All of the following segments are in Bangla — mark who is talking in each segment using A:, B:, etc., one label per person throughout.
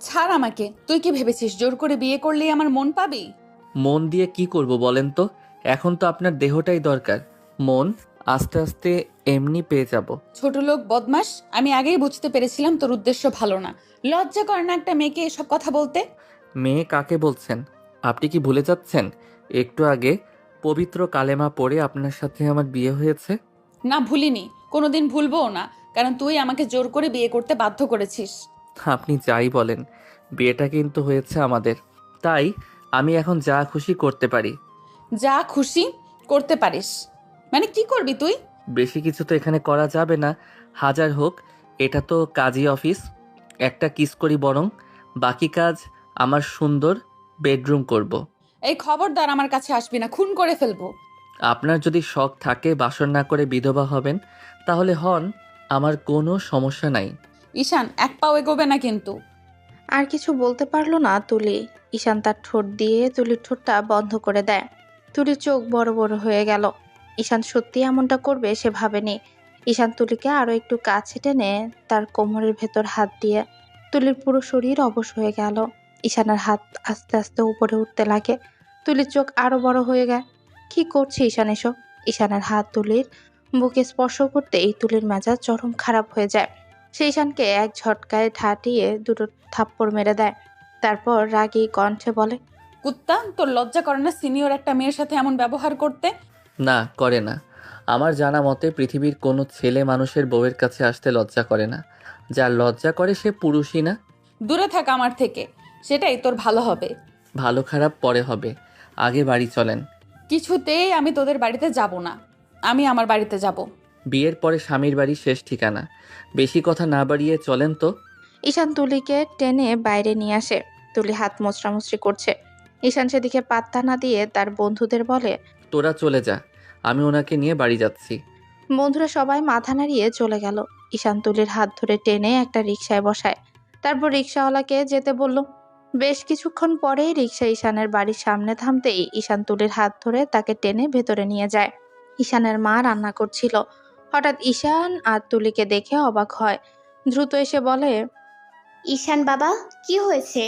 A: ছাড় আমাকে। তুই কি ভেবেছিস জোর করে বিয়ে করলেই আমার মন পাবি?
B: মন দিয়ে কি করব বলেন তো? এখন তো আপনার দেহটাই দরকার। মন আস্তে আস্তে এমনি পেয়ে যাব।
A: ছোট লোক বদমাস, আমি আগেই বুঝতে পেরেছিলাম তোর উদ্দেশ্য ভালো না। লজ্জা করে না একটা মেয়েকে এসব কথা বলতে?
B: মেয়ে কাকে বলছেন? আপনি কি ভুলে যাচ্ছেন একটু আগে পবিত্র কালেমা পড়ে আপনার সাথে আমার বিয়ে হয়েছে?
A: না, ভুলিনি, কোনোদিন ভুলবও না, কারণ তুই আমাকে জোর করে বিয়ে করতে বাধ্য করেছিস।
B: আপনি যাই বলেন, বিয়েটা কিন্তু হয়েছে আমাদের। তাই আমি এখন যা খুশি করতে পারি।
A: যা খুশি করতে পারিস? মানে কি করবি তুই?
B: বেশি কিছু তো এখানে করা যাবে না। হাজার হোক, এটা তো কাজী অফিস। একটা কিস করি বরং। বাকি কাজ আমার সুন্দর বেডরুম করব।
A: এই খবরদার আমার কাছে আসবি না, খুন করে ফেলবো।
B: আপনার যদি শখ থাকে বাসর না করে বিধবা হবেন, তাহলে হন, আমার কোনো সমস্যা নাই।
A: ঈশান, এক পাও এগোবে না কিন্তু।
C: আর কিছু বলতে পারলো না তুলি। ঈশান তার ঠোঁট দিয়ে তুলির ঠোঁটটা বন্ধ করে দেয়। তুলির চোখ বড় বড় হয়ে গেল। ঈশান সত্যি এমনটা করবে সে ভাবেনি। ঈশান তুলিকে আরো একটু কাছে টেনে তার কোমরের ভেতর হাত দিয়ে তুলির পুরো শরীর অবশ হয়ে গেল। ঈশানের হাত আস্তে আস্তে উপরে উঠতে লাগে। তুলির চোখ আরো বড় হয়ে গেল। কি করছে ঈশান এসব? ঈশানের হাত তুলির বুকে স্পর্শ করতেই তুলির মেজাজ চরম খারাপ হয়ে যায়। সে ঈশানকে এক ঝটকায় ঠাটিয়ে দুটো থাপ্পড় মেরে দেয়। তারপর রাগী কণ্ঠে বলে,
A: কুত্তা, তোর লজ্জা করে না সিনিয়র একটা মেয়ের সাথে এমন ব্যবহার করতে?
B: না, করে না। আমার জানা মতে পৃথিবীর কোনো ছেলে মানুষের বউয়ের কাছে আসতে লজ্জা করে না। যার লজ্জা করে সে পুরুষই না।
A: দূরে থাক আমার থেকে, সেটাই তোর ভালো হবে।
B: ভালো খারাপ পরে হবে, আগে বাড়ি চলেন।
A: কিছুতেই আমি তোদের বাড়িতে যাব না। আমি আমার বাড়িতে যাব।
B: বিয়ের পরে স্বামীর বাড়ি শেষ ঠিকানা। বেশি কথা না বাড়িয়ে চলেন তো।
C: ঈশান তুলিকে টেনে বাইরে নিয়ে আসে। তুলি হাত মোচড়ামুচড়ি করছে। ঈশান সেদিকে পাত্তা না দিয়ে তার বন্ধুদের বলে,
B: তোরা চলে যা, আমি ওনাকে নিয়ে বাড়ি যাচ্ছি।
C: বন্ধুরা সবাই মাথা নাড়িয়ে চলে গেল। ঈশান তুলির হাত ধরে টেনে একটা রিকশায় বসায়। তারপর রিকশাওয়ালাকে যেতে বলল। বেশ কিছুক্ষণ পরেই রিকশা ঈশানের বাড়ির সামনে থামতেই ঈশান তুলির হাত ধরে তাকে টেনে ভেতরে নিয়ে যায়। ঈশানের মা রান্না করছিল। হঠাৎ ঈশান আর তুলিকে দেখে অবাক হয়। দ্রুত এসে বলে,
D: ঈশান বাবা, কি হয়েছে?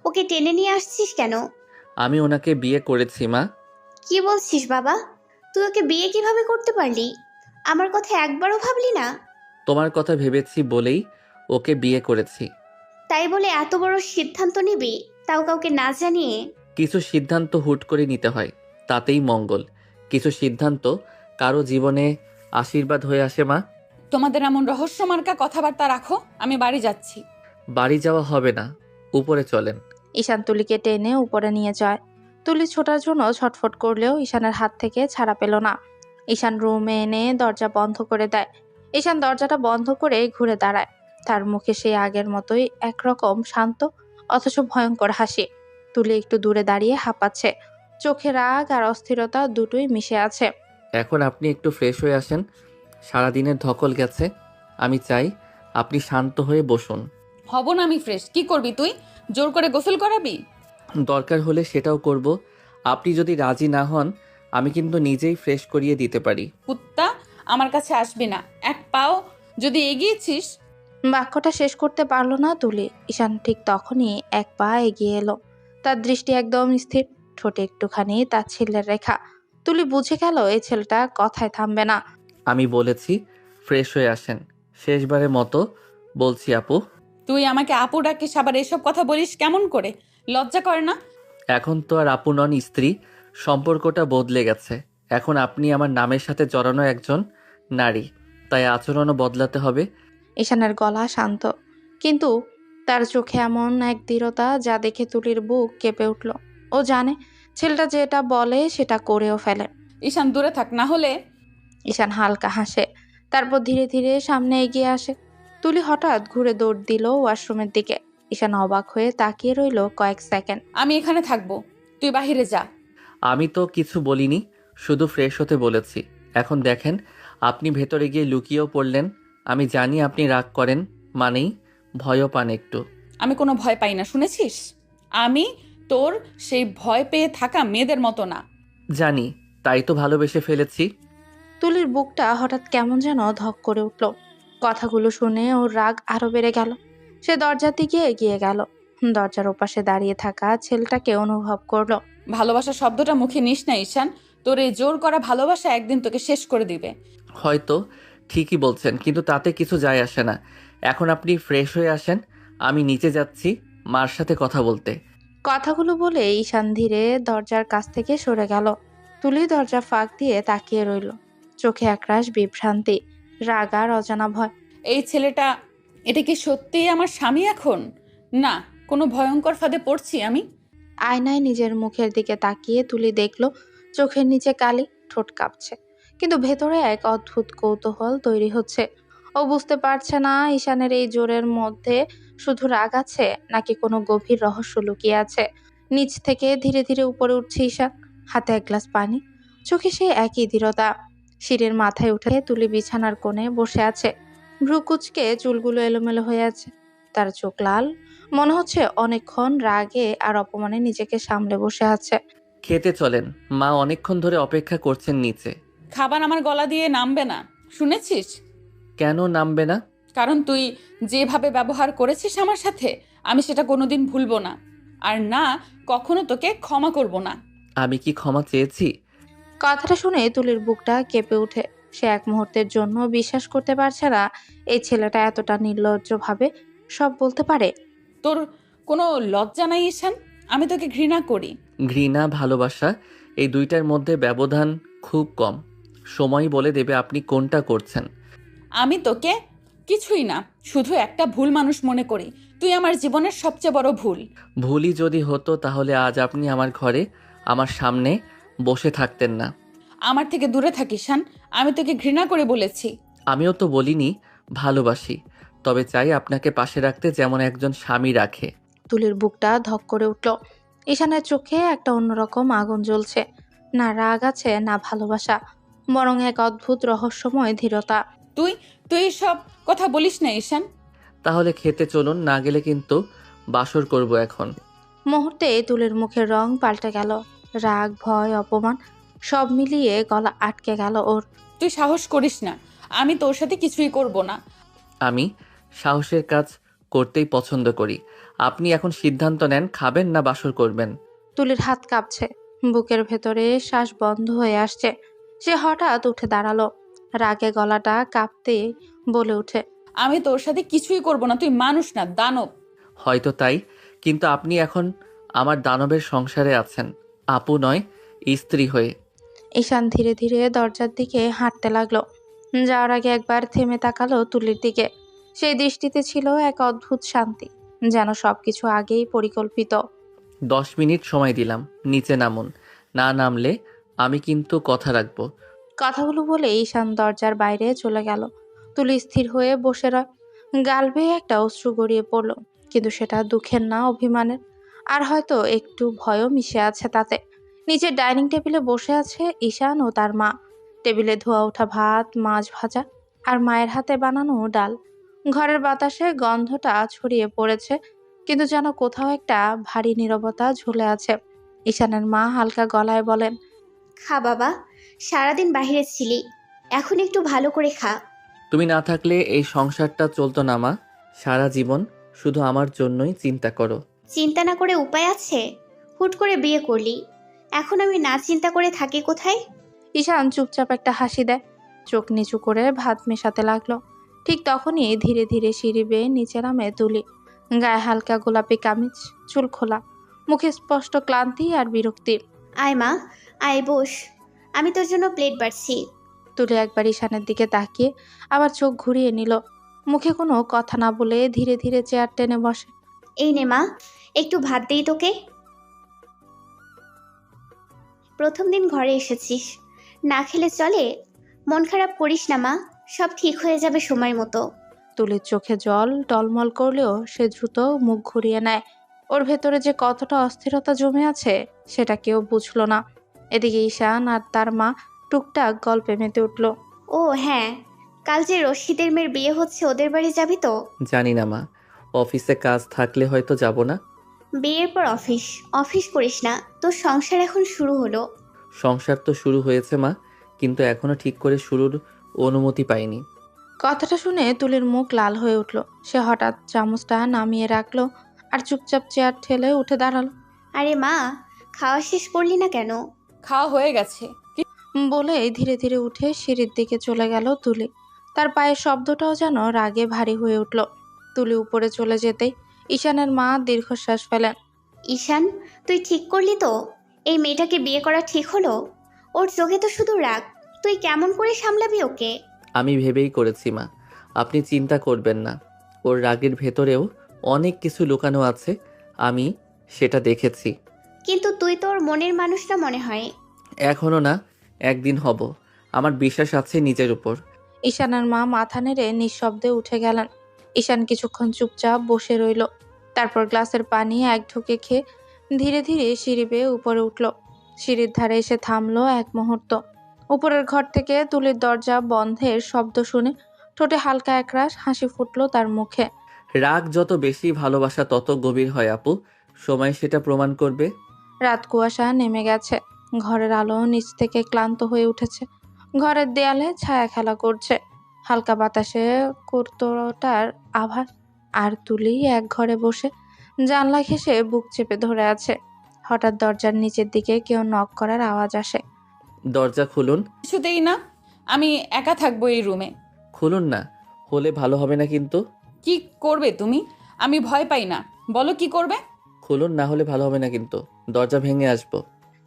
D: ওকে টেনে নিয়ে আসছিস কেন?
B: আমি ওনাকে বিয়ে করেছি মা।
D: কি বলছিস বাবা? তুই ওকে বিয়ে কিভাবে করতে পারলি? আমার কথা একবারও ভাবলি না?
B: তোমার কথা ভেবেছি বলেই ওকে বিয়ে করেছি।
D: তাই বলে এত বড় সিদ্ধান্ত নিবি, তাও কাউকে না জানিয়ে?
B: কিছু সিদ্ধান্ত হুট করে নিতে হয়, তাতেই মঙ্গল। কিছু সিদ্ধান্ত কারো জীবনে আশীর্বাদ হয়ে আসে মা।
A: তোমাদের এমন রহস্যমার্কা কথাবার্তা রাখো, আমি বাড়ি যাচ্ছি।
B: বাড়ি যাওয়া হবে না, উপরে চলেন।
C: ঈশান তুলিকে টেনে উপরে নিয়ে যায়। তুলি ছোটার জন্য ছটফট করলেও ঈশানের হাত থেকে ছাড়া পেল না। ঈশান রুমে এনে দরজা বন্ধ করে দেয়। ঈশান দরজাটা বন্ধ করে ঘুরে দাঁড়ায়। তার মুখে সেই আগের মতোই একরকম শান্ত অথচ ভয়ঙ্কর হাসি। তুলি একটু দূরে দাঁড়িয়ে হাঁপাচ্ছে। চোখে রাগ আর অস্থিরতা দুটোই মিশে আছে।
B: এখন আপনি একটু ফ্রেশ হয়ে আসেন, সারাদিনের ধকল গেছে। আমি চাই আপনি শান্ত হয়ে বসুন।
A: হব না আমি ফ্রেশ? কি করবি তুই? জোর করে গোসল করাবি?
B: দরকার হলে সেটাও করব। আপনি যদি রাজি না হন, আমি কিন্তু নিজেই ফ্রেশ করিয়ে দিতে পারি।
A: কুত্তা, আমার কাছে আসবি না। এক পাও যদি এগিয়েছিস।
C: বাক্যটা শেষ করতে পারলো না তুলি। ঈশান ঠিক তখনই এক পা এগিয়ে এলো। তার দৃষ্টি একদম স্থির, ঠোঁটে একটুখানি তার ছিলের রেখা। তুলি বুঝে গেল এই ছেলেটা কথায় থামবে না।
B: আমি বলেছি ফ্রেশ হয়ে আসেন, শেষবারের মতো বলছি আপু।
A: তুই আমাকে আপু ডাকিস, আবার এসব কথা বলিস কেমন করে? লজ্জা করে না?
B: এখন তো আর আপু নন, স্ত্রী। সম্পর্কটা বদলে গেছে। এখন আপনি আমার নামের সাথে জড়ানো একজন নারী, তাই আচরণও বদলাতে হবে।
C: ঈশানের গলা শান্ত, কিন্তু তার চোখে এমন এক দৃঢ়তা যা দেখে তুলির বুক কেঁপে উঠল। ও জানে ছেলেটা যেটা বলে সেটা করেও ফেলে।
A: ঈশান, দূরে থাক, না হলে।
C: ঈশান হালকা হাসে। তারপর ধীরে ধীরে সামনে এগিয়ে আসে। তুলি হঠাৎ ঘুরে দৌড় দিল ওয়াশরুমের দিকে। ঈশান অবাক হয়ে তাকিয়ে রইল কয়েক সেকেন্ড।
A: আমি এখানে থাকবো, তুই বাহিরে যা।
B: আমি তো কিছু বলিনি, শুধু ফ্রেশ হতে বলেছি। এখন দেখেন, আপনি ভেতরে গিয়ে লুকিয়েও পড়লেন। আমি জানি আপনি রাগ করেন, মানেই ভয়ও পান একটু।
A: আমি কোনো ভয় পাই না, শুনেছিস? আমি তোর সেই ভয় পেয়ে থাকা মেয়েদের মতো না।
B: জানি, তাই তো ভালোবেসে ফেলেছি।
C: তুলির বুকটা হঠাৎ কেমন যেন ধক করে উঠল। কথাগুলো শুনে ওর রাগ আরো বেড়ে গেল। সে দরজার দিকে এগিয়ে গেল। দরজার ওপাশে দাঁড়িয়ে থাকা ছেলেটাকে অনুভব করলো।
A: ভালোবাসা শব্দটা মুখে নিস না ঈশান। তোর এই জোর করা ভালোবাসা একদিন তোকে শেষ করে দিবে।
B: হয়তো ঠিকই বলছেন, কিন্তু তাতে কিছু যায় আসে না। এখন আপনি ফ্রেশ হয়ে আসেন, আমি নিচে যাচ্ছি মার সাথে কথা বলতে।
C: কথাগুলো বলে ঈশান ধীরে দরজার কাছ থেকে সরে গেল। তুলি দরজা ফাঁক দিয়ে তাকিয়ে রইল, চোখে একরাশ বিভ্রান্তি, রাগ আর অজানা ভয়।
A: এই ছেলেটা, এটা কি সত্যিই আমার স্বামী এখন? না, কোনো ভয়ঙ্কর ফাঁদে পড়ছি আমি?
C: আয়নায় নিজের মুখের দিকে তাকিয়ে তুলি দেখলো চোখের নিচে কালি, ঠোঁট কাঁপছে, কিন্তু ভেতরে এক অদ্ভুত কৌতূহল তৈরি হচ্ছে। ও বুঝতে পারছে না ঈশানের এই জোরের মধ্যে শুধু রাগ আছে নাকি কোনো গভীর রহস্য লুকিয়ে আছে। নিচ থেকে ধীরে ধীরে উপরে উঠছে ঈশান, হাতে এক গ্লাস পানি, চোখে সেই একই দৃঢ়তা। সিঁড়ির মাথায় উঠে তুলি বিছানার কোণে বসে আছে, ভ্রু কুঁচকে চুলগুলো এলোমেলো হয়ে আছে, তার চোখ লাল, মনে হচ্ছে অনেকক্ষণ রাগে আর অপমানে নিজেকে সামলে বসে আছে।
B: খেতে চলেন, মা অনেকক্ষণ ধরে অপেক্ষা করছেন নিচে।
A: খাবার আমার গলা দিয়ে নামবে না, শুনেছিস?
B: কেন নামবে না?
A: কারণ তুই যেভাবে ব্যবহার করেছিস আমার সাথে, আমি সেটা কোনোদিন ভুলবো না। আর না, কখনো তোকে ক্ষমা করব না।
B: আমি কি ক্ষমা চেয়েছি?
C: কথাটা শুনে তুলির বুকটা কেঁপে ওঠে। সে এক মুহূর্তের জন্য বিশ্বাস করতে পারছে না এই ছেলেটা এতটা নির্লজ্জভাবে সব বলতে পারে।
A: তোর কোনো লজ্জা নাই ঈশান? আমি তোকে ঘৃণা করি।
B: ঘৃণা ভালোবাসা এই দুইটার মধ্যে ব্যবধান খুব কম। সময় বলে দেবে আপনি কোনটা করছেন।
A: আমি তোকে কিছুই না, শুধু একটা ভুল মানুষ মনে করি। তুই আমার জীবনের সবচেয়ে বড় ভুল।
B: ভুলই যদি হতো তাহলে আজ আপনি আমার ঘরে আমার সামনে বসে থাকতেন না।
A: আমার থেকে দূরে থাকিস ঈশান, আমি তোকে ঘৃণা করে বলেছি।
B: আমিও তো বলিনি ভালোবাসি, তবে চাই আপনাকে পাশে রাখতে যেমন একজন স্বামী রাখে।
C: তুলির বুকটা ধক করে উঠল। ঈশানের চোখে একটা অন্যরকম আগুন জ্বলছে, না রাগ আছে না ভালোবাসা, বরং এক অদ্ভুত রহস্যময় ধীরতা।
A: তুই তুই সব কথা বলিস না ঈশান।
B: তাহলে খেতে চলুন, না গেলে কিন্তু বাসর করব এখন।
C: মুহূর্তে তুলির মুখের রং পাল্টে গেল, রাগ, ভয়, অপমান সব মিলিয়ে গলা আটকে গেল ওর।
A: তুই সাহস করিস না, আমি তোর সাথে কিছুই করব না।
B: আমি সাহসের কাজ করতেই পছন্দ করি। আপনি এখন সিদ্ধান্ত নেন, খাবেন না বাসর করবেন।
C: তুলির হাত কাঁপছে, বুকের ভেতরে শ্বাস বন্ধ হয়ে আসছে। সে হঠাৎ উঠে দাঁড়ালো, রাগে গলাটা কাঁপতে বলে ওঠে,
A: আমি তোর সাথে কিছুই করব না। তুই মানুষ না, দানব।
B: হয়তো তাই, কিন্তু আপনি এখন আমার দানবের সংসারে আছেন, আপু নয়, স্ত্রী হয়ে।
C: ঈশান ধীরে ধীরে দরজার দিকে হাঁটতে লাগলো। যাওয়ার আগে একবার থেমে তাকালো তুলির দিকে। সেই দৃষ্টিতে ছিল এক অদ্ভুত শান্তি, যেন সবকিছু আগেই পরিকল্পিত।
B: 10 মিনিট সময় দিলাম, নিচে নামুন। না নামলে আমি কিন্তু কথা রাখবো।
C: কথাগুলো বলে ঈশান দরজার বাইরে চলে গেল। তুলি স্থির হয়ে বসে রয়, গাল বেয়ে একটা অশ্রু গড়িয়ে পড়ল, কিন্তু সেটা দুঃখের না, অভিমানের, আর হয়তো একটু ভয়ও মিশে আছে তাতে। নিচের ডাইনিং টেবিলে বসে আছে ঈশান ও তার মা। টেবিলে ধোয়া ওঠা ভাত, মাছ ভাজা আর মায়ের হাতে বানানো ডাল। ঘরের বাতাসে গন্ধটা ছড়িয়ে পড়েছে, কিন্তু যেন কোথাও একটা ভারী নীরবতা ঝুলে আছে। ঈশানের মা হালকা গলায় বলেন,
D: খা বাবা, সারাদিন বাইরে ছিলি, এখন একটু ভালো করে খা।
B: তুমি না থাকলে এই সংসারটা চলতো না মা। সারা জীবন শুধু আমার জন্যই চিন্তা করো।
D: চিন্তা না করে উপায় আছে? হুট করে বিয়ে করলি, এখন আমি না চিন্তা করে থাকি কোথায়?
C: ঈশান চুপচাপ একটা হাসি দেয়, চোখ নিচু করে ভাত মেশাতে লাগলো। ঠিক তখনই ধীরে ধীরে সিঁড়ি বেয়ে নিচে নামে তুলি। গায়ে হালকা গোলাপি কামিজ, চুল খোলা, মুখে স্পষ্ট ক্লান্তি আর বিরক্তি।
D: আয় মা, আয় বস, আমি তোর জন্য প্লেট বাড়ছি।
C: তুলি একবার ঈশানের দিকে তাকিয়ে আবার চোখ ঘুরিয়ে নিল। মুখে কোনো কথা না বলে ধীরে ধীরে চেয়ার টেনে বসে।
D: এই নে মা, একটু ভাত দেই তোকে। প্রথম দিন ঘরে এসেছিস, না খেলে চলে? মন খারাপ করিস না মা, সব ঠিক হয়ে যাবে সময় মতো।
C: তুলির চোখে জল টলমল করলেও সে দ্রুত মুখ ঘুরিয়ে নেয়। ওর ভেতরে যে কতটা অস্থিরতা জমে আছে সেটা কেউ বুঝলো না। এদিকে ঈশান আর তার মা টুকটাক গল্পে মেতে উঠল।
D: ও হ্যাঁ, কাল যে রশিদের মেয়ের বিয়ে হচ্ছে, ওদের বাড়ি যাবি তো?
B: জানি না মা, অফিসে কাজ থাকলে হয়তো যাব না।
D: বিয়ের পর অফিস অফিস করিস না, তোর সংসার এখন শুরু হলো।
B: সংসার তো শুরু হয়েছে মা, কিন্তু এখনো ঠিক করে শুরুর অনুমতি পাইনি।
C: কথাটা শুনে তুলির মুখ লাল হয়ে উঠল। সে হঠাৎ চামচটা নামিয়ে রাখলো আর চুপচাপ চেয়ার ঠেলে উঠে দাঁড়ালো।
D: আরে মা, খাওয়া শেষ করলি না কেন?
A: খাওয়া হয়ে গেছে।
C: বলে ধীরে ধীরে উঠে সিঁড়ির দিকে চলে গেল তুলি। তার পায়ের শব্দটাও যেন রাগে ভারী হয়ে উঠল। তুলি উপরে চলে যেতেই ঈশানের মা দীর্ঘশ্বাস ফেলেন।
D: ঈশান, তুই ঠিক করলি তো? এই মেয়েটাকে বিয়ে করা ঠিক হলো? ওর চোখে তো শুধু রাগ। তুই কেমন করে সামলাবি ওকে?
B: আমি ভেবেই করেছি মা, আপনি চিন্তা করবেন না। ওর রাগের ভেতরেও অনেক কিছু লুকানো আছে, আমি সেটা দেখেছি।
D: কিন্তু তুই তো ওর মনের মানুষ না মনে হয়।
B: এখনো না, একদিন হব। আমার বিশ্বাস আছে নিজের উপর।
C: ঈশানের মা মাথা নেড়ে নিঃশব্দে উঠে গেলেন। ঈশান কিছুক্ষণ চুপচাপ বসে রইল। তারপর গ্লাসের পানি এক ঢুকে খেয়ে ধীরে ধীরে সিঁড়ি বেয়ে উপরে উঠল। সিঁড়ির ধারে এসে থামলো এক মুহূর্ত। উপরের ঘর থেকে তুলির দরজা বন্ধের শব্দ শুনে ঠোঁটে হালকা একরাশ হাসি ফুটলো তার মুখে।
B: রাগ যত বেশি, ভালোবাসা তত গভীর হয় আপু। সময় সেটা প্রমাণ করবে।
C: রাত কুয়াশা নেমে গেছে। ঘরের আলো নিচ থেকে ক্লান্ত হয়ে উঠেছে। ঘরের দেয়ালে ছায়া খেলা করছে। হালকা বাতাসে কুর্তোটার আভাস। আর তুলি এক ঘরে বসে জানলা ঘেঁষে বুক চেপে ধরে আছে। হঠাৎ দরজার নিচের দিকে কেউ নক করার আওয়াজ আসে।
B: দরজা খুলুন।
A: কিছুতেই না, আমি একা থাকবো এই রুমে।
B: খুলুন না, হলে ভালো হবে না কিন্তু।
A: কি করবে তুমি? আমি ভয় পাই না, বলো কি করবে?
B: খুলুন, না হলে ভালো হবে না কিন্তু। দরজা ভেঙে আসবো।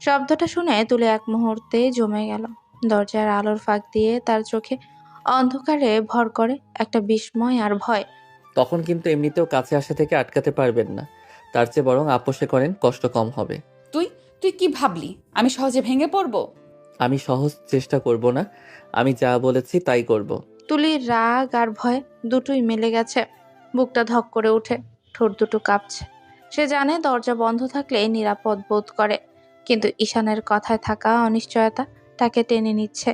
C: শব্দটা শুনে তুলি এক মুহূর্তে জমে গেল। দরজার আলোর ফাঁক দিয়ে তার চোখে অন্ধকারে ভর করে একটা বিস্ময় আর ভয়।
B: তখন কিন্তু এমনিতেও কাছে আসা থেকে আটকাতে পারবেন না। তার চেয়ে বরং আপোষে করেন, কষ্ট কম হবে।
A: তুই তুই কি ভাবলি আমি সহজে ভেঙে পড়বো?
B: আমি সহজ চেষ্টা করব না, আমি যা বলেছি তাই করব।
C: তুলির রাগ আর ভয় দুটোই মিলে গেছে। বুকটা ধক করে ওঠে, ঠোঁট দুটো কাঁপছে। সে জানে দরজা বন্ধ থাকলে নিরাপদ বোধ করে, কিন্তু ঈশানের কথায় থাকা অনিশ্চয়তা তাকে টেনে নিচ্ছে।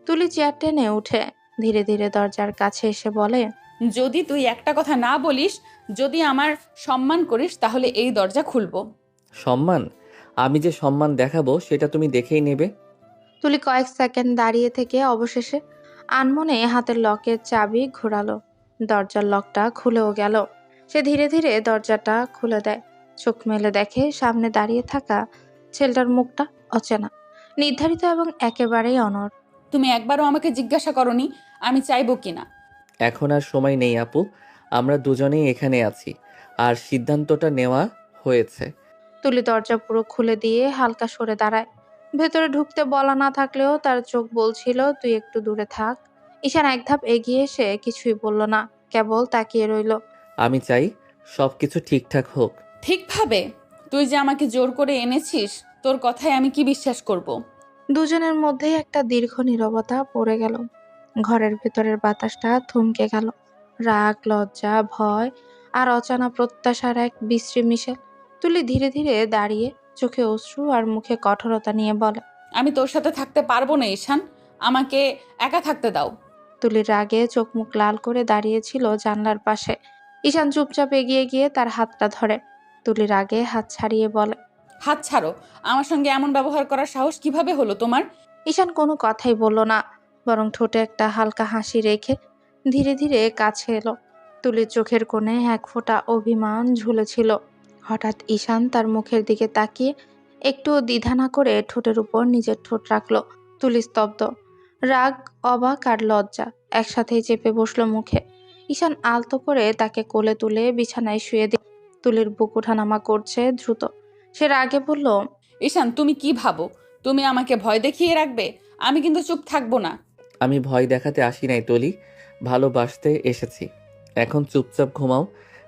C: তুলি চেয়ার টেনে উঠে ধীরে ধীরে দরজার কাছে এসে বলে,
A: যদি তুই একটা কথা না বলিস, যদি আমার সম্মান করিস, তাহলে এই দরজা খুলবো।
B: সম্মান? আমি যে সম্মান দেখাবো সেটা তুমি দেখেই নেবে।
C: তুলি কয়েক সেকেন্ড দাঁড়িয়ে থেকে অবশেষে আনমনে হাতের লকের চাবি ঘোরালো। দরজার লকটা খুলেও গেল। সে ধীরে ধীরে দরজাটা খুলে দেয়। চোখ মেলে দেখে সামনে দাঁড়িয়ে থাকা ছেলেটার মুখটা অচেনা, নির্ধারিত এবং একেবারেই অনড়।
A: তুমি একবারও আমাকে জিজ্ঞাসা করনি আমি চাইবো কিনা।
B: এখন আর সময় নেই আপু, আমরা দুজনেই এখানে আছি, আর সিদ্ধান্তটা নেওয়া হয়েছে।
C: তুলি দরজা পুরো খুলে দিয়ে হালকা সরে দাঁড়ায়। ভেতরে ঢুকতে বলা না থাকলেও তার চোখ বলছিল তুই একটু দূরে থাক। ঈশান এক ধাপ এগিয়ে এসে কিছুই বলল না, কেবল তাকিয়ে রইল।
B: আমি চাই সবকিছু ঠিকঠাক হোক।
A: ঠিকভাবে? তুই যে আমাকে জোর করে এনেছিস, তোর কথায় আমি কি বিশ্বাস করব?
C: দুজনের মধ্যেই একটা দীর্ঘ নীরবতা পড়ে গেল। ঘরের ভেতরের বাতাসটা থমকে গেল। রাগ, লজ্জা, ভয় আর অজানা প্রত্যাশার এক বিশ্রী মিশেল। তুলি ধীরে ধীরে দাঁড়িয়ে চোখে অশ্রু আর মুখে কঠোরতা নিয়ে বলে,
A: আমি তোর সাথে থাকতে পারবো না ঈশান, আমাকে একা থাকতে দাও।
C: তুলির রাগে চোখ মুখ লাল করে দাঁড়িয়েছিল জানলার পাশে। ঈশান চুপচাপ এগিয়ে গিয়ে তার হাতটা ধরে। তুলির রাগে হাত ছাড়িয়ে বলে,
A: হাত ছাড়ো। আমার সঙ্গে এমন ব্যবহার করার সাহস কিভাবে হলো তোমার?
C: ঈশান কোনো কথাই বলল না, বরং ঠোঁটে একটা হালকা হাসি রেখে ধীরে ধীরে কাছে এলো। তুলির চোখের কোণে এক ফোঁটা অভিমান ঝুলেছিল। হঠাৎ ঈশান তার মুখের দিকে তাকিয়ে একটু দ্বিধা না করে ঠোঁটের উপর নিজের ঠোঁট রাখলো। তুলি স্তব্ধ। রাগ, অবাক আর লজ্জা একসাথেই চেপে বসলো মুখে। ঈশান আলতো করে তাকে কোলে তুলে বিছানায় শুয়ে দিয়ে তুলির বুক ওঠানামা করছে দ্রুত। সে রাগে বলল,
A: ঈশান, তুমি কি ভাবো তুমি আমাকে ভয় দেখিয়ে রাখবে? আমি কিন্তু চুপ থাকবো না।
B: আমি ভয় দেখাতে আসি নাই তলি, ভালোবাসতে এসেছি। এখন চুপচাপ ঘুমাও,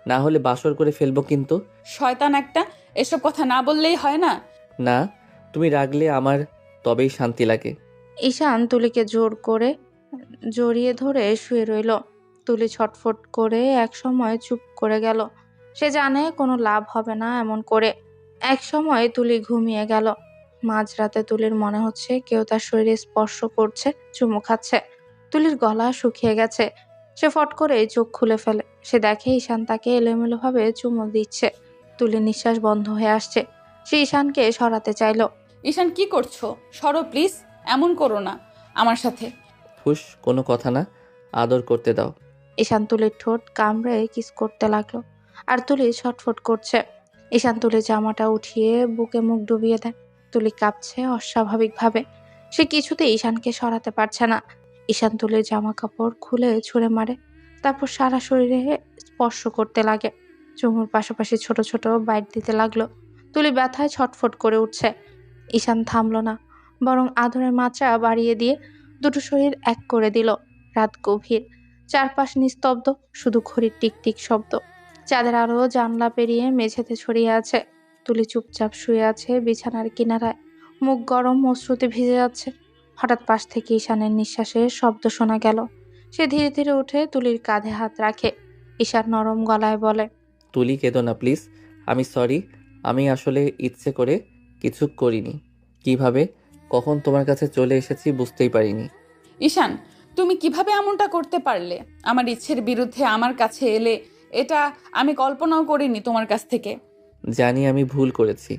B: না হলে বাসর করে ফেলবো কিন্তু।
A: শয়তান একটা, এসব কথা না বললেই হয় না?
B: না, তুমি রাগলে আমার তবেই শান্তি লাগে।
C: ঈশান তুলিকে জোর করে জড়িয়ে ধরে শুয়ে রইল। তুলি ছটফট করে এক সময় চুপ করে গেল। সে জানে কোনো লাভ হবে না এমন করে। এক সময় তুলি ঘুমিয়ে গেল। মাঝরাতে তুলির মনে হচ্ছে কেউ তার শরীরে স্পর্শ করছে, চুমু খাচ্ছে। তুলির গলা শুকিয়ে গেছে। সে ফট করে চোখ খুলে ফেলে। সে দেখে ঈশান তাকে এলোমেলোভাবে চুমু দিচ্ছে। তুলির নিঃশ্বাস বন্ধ হয়ে আসছে। সে ঈশানকে সরাতে চাইল।
A: ঈশান, কি করছো? সরো প্লিজ, এমন করো না আমার সাথে।
B: হুশ, কোনো কথা না, আদর করতে দাও।
C: ঈশান তুলির ঠোঁট কামড়ে কিস করতে লাগলো। আর তুলি ছটফট করছে। ঈশান তুলির জামাটা উঠিয়ে বুকে মুখ ডুবিয়ে দেয়। তুলি কাঁপছে অস্বাভাবিকভাবে। সে কিছুতেই ঈশানকে সরাতে পারছে না। ঈশান তুলির জামা কাপড় খুলে ছুঁড়ে মারে, তারপর সারা শরীরে স্পর্শ করতে লাগে। চুমুর পাশাপাশি ছোট ছোট বাইট দিতে লাগলো। তুলি ব্যথায় ছটফট করে উঠছে। ঈশান থামলো না, বরং আদরের মাত্রা বাড়িয়ে দিয়ে দুটো শরীর এক করে দিল। রাত গভীর, চারপাশ নিস্তব্ধ, শুধু ঘড়ির টিকটিক শব্দ। চাঁদের আলো জানলা পেরিয়ে মেঝেতে ছড়িয়ে আছে। তুলি চুপচাপ শুয়ে আছে বিছানার কিনারায়, মুখ গরম, অশ্রুতে ভিজে যাচ্ছে। হঠাৎ পাশ থেকে ঈশানের নিঃশ্বাসের শব্দ শোনা গেল। সে ধীরে ধীরে উঠে তুলির কাঁধে হাত রাখে। ঈশান নরম গলায় বলে,
B: তুলি, কেঁদো না প্লিজ। আমি সরি। আমি আসলে ইচ্ছে করে কিছু করিনি। কিভাবে কখন তোমার কাছে চলে এসেছি বুঝতেই পারিনি।
A: ঈশান, তুমি কিভাবে এমনটা করতে পারলে? আমার ইচ্ছের বিরুদ্ধে আমার কাছে এলে, এটা আমি কল্পনাও করিনি তোমার কাছ থেকে।
B: জানি আমি ভুল করেছি,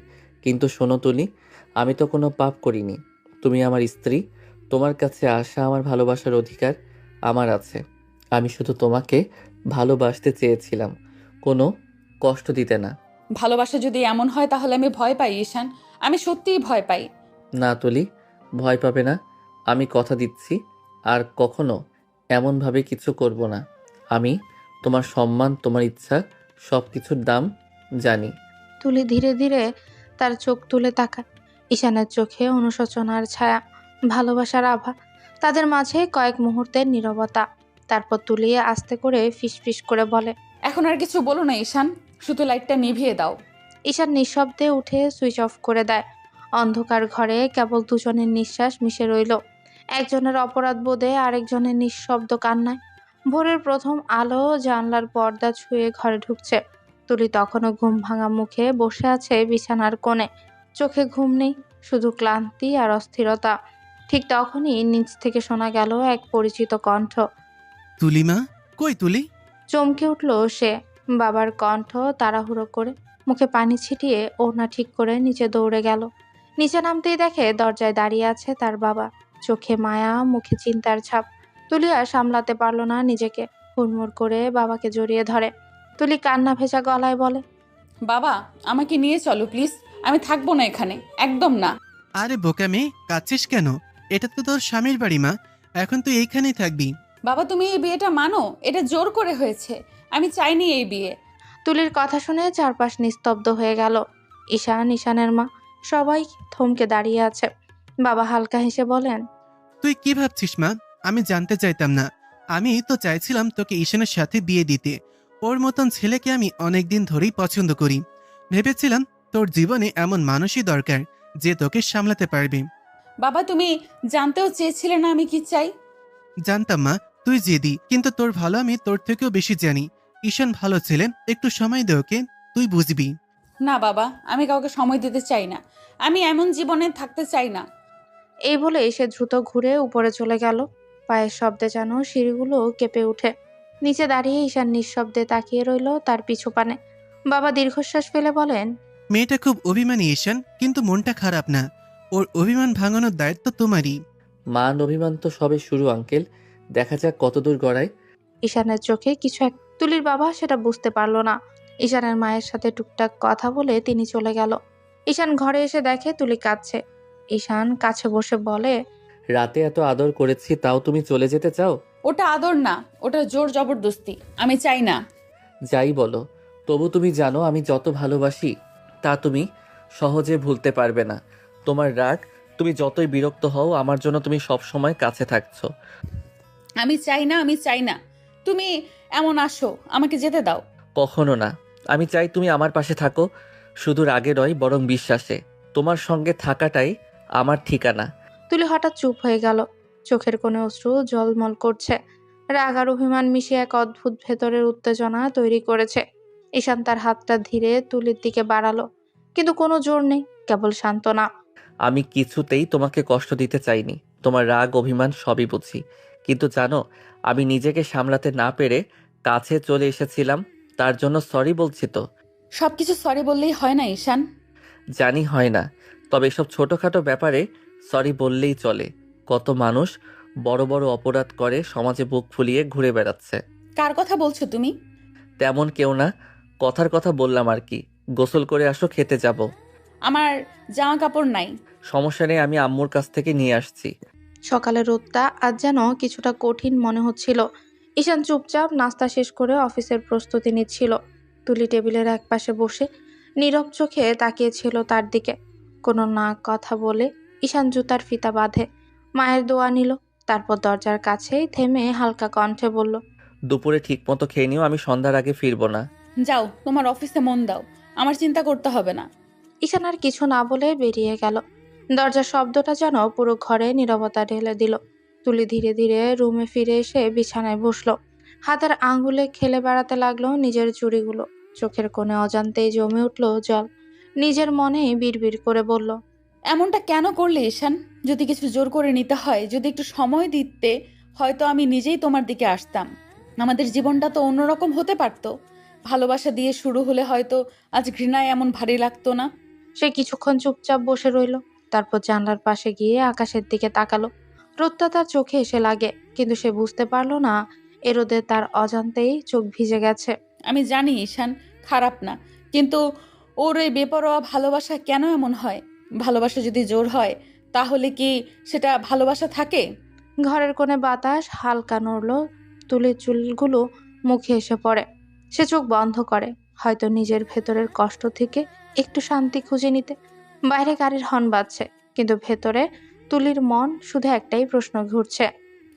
B: কিন্তু শোনো তুলি, আমি তো কোনো পাপ করিনি। তুমি আমার স্ত্রী। তোমার কাছে আসা আমার ভালোবাসার অধিকার আমার আছে। আমি শুধু তোমাকে ভালোবাসতে চেয়েছিলাম, কোনো কষ্ট দিতে না।
A: ভালোবাসা যদি এমন হয় তাহলে আমি ভয় পাই ঈশান, আমি সত্যিই ভয় পাই।
B: না তুলি, ভয় পাবে না। আমি কথা দিচ্ছি আর কখনো এমনভাবে কিছু করব না। আমি তোমার সম্মান, তোমার ইচ্ছা, সব কিছুর দাম জানি।
C: তুলি ধীরে ধীরে তার চোখ তুলে তাকায়। ঈশানের চোখে অনুশোচনার ছায়া, ভালোবাসার আভা। তাদের মাঝে কয়েক মুহূর্তের নীরবতা। তারপর তুলি আস্তে করে ফিসফিস করে বলে,
A: এখন আর কিছু বলো না ঈশান, শুধু লাইটটা নিভিয়ে দাও।
C: ঈশান নিঃশব্দে উঠে সুইচ অফ করে দেয়। অন্ধকার ঘরে কেবল দুজনের নিঃশ্বাস মিশে রইল, একজনের অপরাধ বোধে আরেকজনের নিঃশব্দ কান্নায়। ভোরের প্রথম আলো জানলার পর্দা ছুঁয়ে ঘরে ঢুকছে। তুলি তখনও ঘুম ভাঙা মুখে বসে আছে বিছানার কোণে। চোখে ঘুম নেই, শুধু ক্লান্তি আর অস্থিরতা। ঠিক তখনই নিচ থেকে শোনা গেল এক পরিচিত কণ্ঠ।
E: তুলিমা, কই তুলি?
C: চমকে উঠল সে। বাবার কণ্ঠ। তাড়াহুড়ো করে মুখে পানি ছিটিয়ে ওড়না ঠিক করে নিচে দৌড়ে গেল। নিচে নামতেই দেখে দরজায় দাঁড়িয়ে আছে তার বাবা। চোখে মায়া, মুখে চিন্তার ছাপ। তুলি আর সামলাতে পারল না নিজেকে, হুড়মুড় করে বাবাকে জড়িয়ে ধরে। তুলি কান্না ভেজা গলায় বলে,
A: বাবা, আমাকে নিয়ে চলো প্লিজ, আমি থাকবো না এখানে, একদম না।
E: আরে বোকা মেয়ে, কাঁদছিস কেন? এটা তো তোর স্বামীর বাড়ি মা, এখন তুই এইখানেই থাকবি।
A: বাবা, তুমি এই বিয়েটা মানো, এটা জোর করে হয়েছে, আমি চাইনি এই বিয়ে।
C: তুলির কথা শুনে চারপাশ নিস্তব্ধ হয়ে গেল। ঈশান, ঈশানের মা, সবাই থমকে দাঁড়িয়ে আছে। বাবা হালকা হেসে বলেন,
E: তুই কি ভাবছিস মা? আমি জানতে চাইতাম না। আমি তো চাইছিলাম তোকে ঈশানের সাথে বিয়ে দিতে। ওর মতন ছেলেকে আমি অনেকদিন ধরেই পছন্দ করি। ভেবেছিলাম তোর জীবনে এমন মানুষই দরকার যে তোকে সামলাতে পারবে।
A: বাবা, তুমি জানতেও চেয়েছিলে না আমি কি চাই?
E: জানতাম মা, তুই জেদি, কিন্তু তোর ভালো আমি তোর থেকেও বেশি জানি। ঈশান ভালো ছেলে, একটু সময় দে ওকে, তুই বুঝবি।
A: না বাবা, আমি কাউকে সময় দিতে চাই না, আমি এমন জীবনে থাকতে চাই না।
C: এই বলে সে দ্রুত ঘুরে উপরে চলে গেল। পায়ের শব্দে যেন সিঁড়িগুলো কেঁপে উঠে। নিচে দাঁড়িয়ে ঈশান নিঃশব্দে তাকিয়ে রইল তার পিছু পানে। বাবা দীর্ঘশ্বাস ফেলে বলেন,
E: মেয়েটা খুব অভিমানী ঈশান, কিন্তু মনটা খারাপ না। ওর অভিমান ভাঙানোর দায়িত্ব তোমারই।
B: মান অভিমান তো সবে শুরু আঙ্কেল, দেখা যাক কতদূর গড়ায়।
C: ঈশানের চোখে কিছু এক। তুলির বাবা সেটা বুঝতে পারল না। ঈশানের মায়ের সাথে টুকটাক কথা বলে তিনি চলে গেল। ঈশান ঘরে এসে দেখে তুলি কাঁদছে। ঈশান কাছে বসে বলে,
B: রাতে এত আদর করেছি, তাও তুমি চলে যেতে চাও?
A: ওটা আদর না, ওটা জোর জবরদস্তি, আমি চাই না।
B: যাই বলো, তবু তুমি জানো আমি যত ভালোবাসি তা তুমি সহজে ভুলতে পারবে না। তোমার রাগ, তুমি যতই বিরক্ত হও, আমার জন্য তুমি সব সময় কাছে থাকছো।
A: আমি চাই না, আমি চাই না তুমি এমন আসো, আমাকে যেতে দাও।
B: কখনো না। আমি চাই তুমি আমার পাশে থাকো, শুধু রাগে নয় বরং বিশ্বাসে। তোমার সঙ্গে থাকাটাই আমার ঠিকানা।
C: তুলি হঠাৎ চুপ হয়ে গেল। চোখের কোণে অশ্রু জলমল করছে। রাগ আর অভিমান মিশিয়ে এক অদ্ভুত ভেতরের উত্তেজনা তৈরি করেছে। ঈশান তার হাতটা ধীরে তুলির দিকে বাড়ালো, কিন্তু কোনো জোর নেই, কেবল সান্ত্বনা।
B: আমি কিছুতেই তোমাকে কষ্ট দিতে চাইনি। তোমার রাগ অভিমান সবই বুঝি, কিন্তু জানো, আমি নিজেকে সামলাতে না পেরে কাছে চলে এসেছিলাম। তার জন্য সরি বলছি তো।
A: সবকিছু সরি বললেই হয় না ঈশান।
B: জানি হয় না, তবে এসব ছোটখাটো ব্যাপারে সরি বললেই চলে। কত মানুষ বড় বড় অপরাধ করে সমাজে বুক ফুলিয়ে ঘুরে বেড়াচ্ছে।
A: কার কথা বলছো তুমি?
B: তেমন কেউ না, কথার কথা বললাম আর কি। গোসল করে আসো, খেতে যাব।
A: আমার জামা কাপড় নাই।
B: সমস্যা নেই, আমি আম্মুর কাছ থেকে নিয়ে আসছি।
C: সকালের রোদটা আজ যেন কিছুটা কঠিন মনে হচ্ছিল। ঈশান চুপচাপ নাস্তা শেষ করে অফিসের প্রস্তুতি নিচ্ছিল। তুলি টেবিলের একপাশে বসে নীরব চোখে তাকিয়েছিল তার দিকে। কোনো না কথা বলে ঈশান জুতার ফিতা বাঁধে, মায়ের দোয়া নিল, তারপর দরজার কাছেই থেমে হালকা কণ্ঠে বলল,
B: দুপুরে ঠিক মতো খেয়ে নিও, আমি সন্ধ্যার আগে ফিরবো না।
A: যাও, তোমার অফিসে মন দাও, আমার চিন্তা করতে হবে না।
C: ঈশান আর কিছু না বলে বেরিয়ে গেল। দরজার শব্দটা যেন পুরো ঘরে নীরবতা ঢেলে দিল। তুলি ধীরে ধীরে রুমে ফিরে এসে বিছানায় বসলো। হাতের আঙ্গুলে খেলে বেড়াতে লাগলো নিজের চুড়িগুলো। চোখের কোণে অজান্তেই জমে উঠল জল। নিজের মনেই বিড়বিড় করে বলল,
A: এমনটা কেন করলে ঈশান? যদি কিছু জোর করে নিতে হয়, যদি একটু সময় দিতে, হয়তো আমি নিজেই তোমার দিকে আসতাম। আমাদের জীবনটা তো অন্যরকম হতে পারতো। ভালোবাসা দিয়ে শুরু হলে হয়তো আজ ঘৃণায় এমন ভারী লাগতো না।
C: সে কিছুক্ষণ চুপচাপ বসে রইল। তারপর জানলার পাশে গিয়ে আকাশের দিকে তাকালো। রোদটা তার চোখে এসে লাগে, কিন্তু সে বুঝতে পারলো না এ রোদে তার অজান্তেই চোখ ভিজে গেছে।
A: আমি জানি ঈশান খারাপ না, কিন্তু ওর এই বেপরোয়া ভালোবাসা কেন এমন হয়? ভালোবাসা যদি জোর হয়, তাহলে কি সেটা ভালোবাসা থাকে?
C: ঘরের কোণে বাতাস হালকা নড়ল, তুলির চুলগুলো মুখে এসে পড়ে। সে চোখ বন্ধ করে, হয়তো নিজের ভেতরের কষ্ট থেকে একটু শান্তি খুঁজে নিতে। বাইরে গাড়ির হর্ন বাজছে, কিন্তু ভেতরে তুলির মন শুধু একটাই প্রশ্ন ঘুরছে।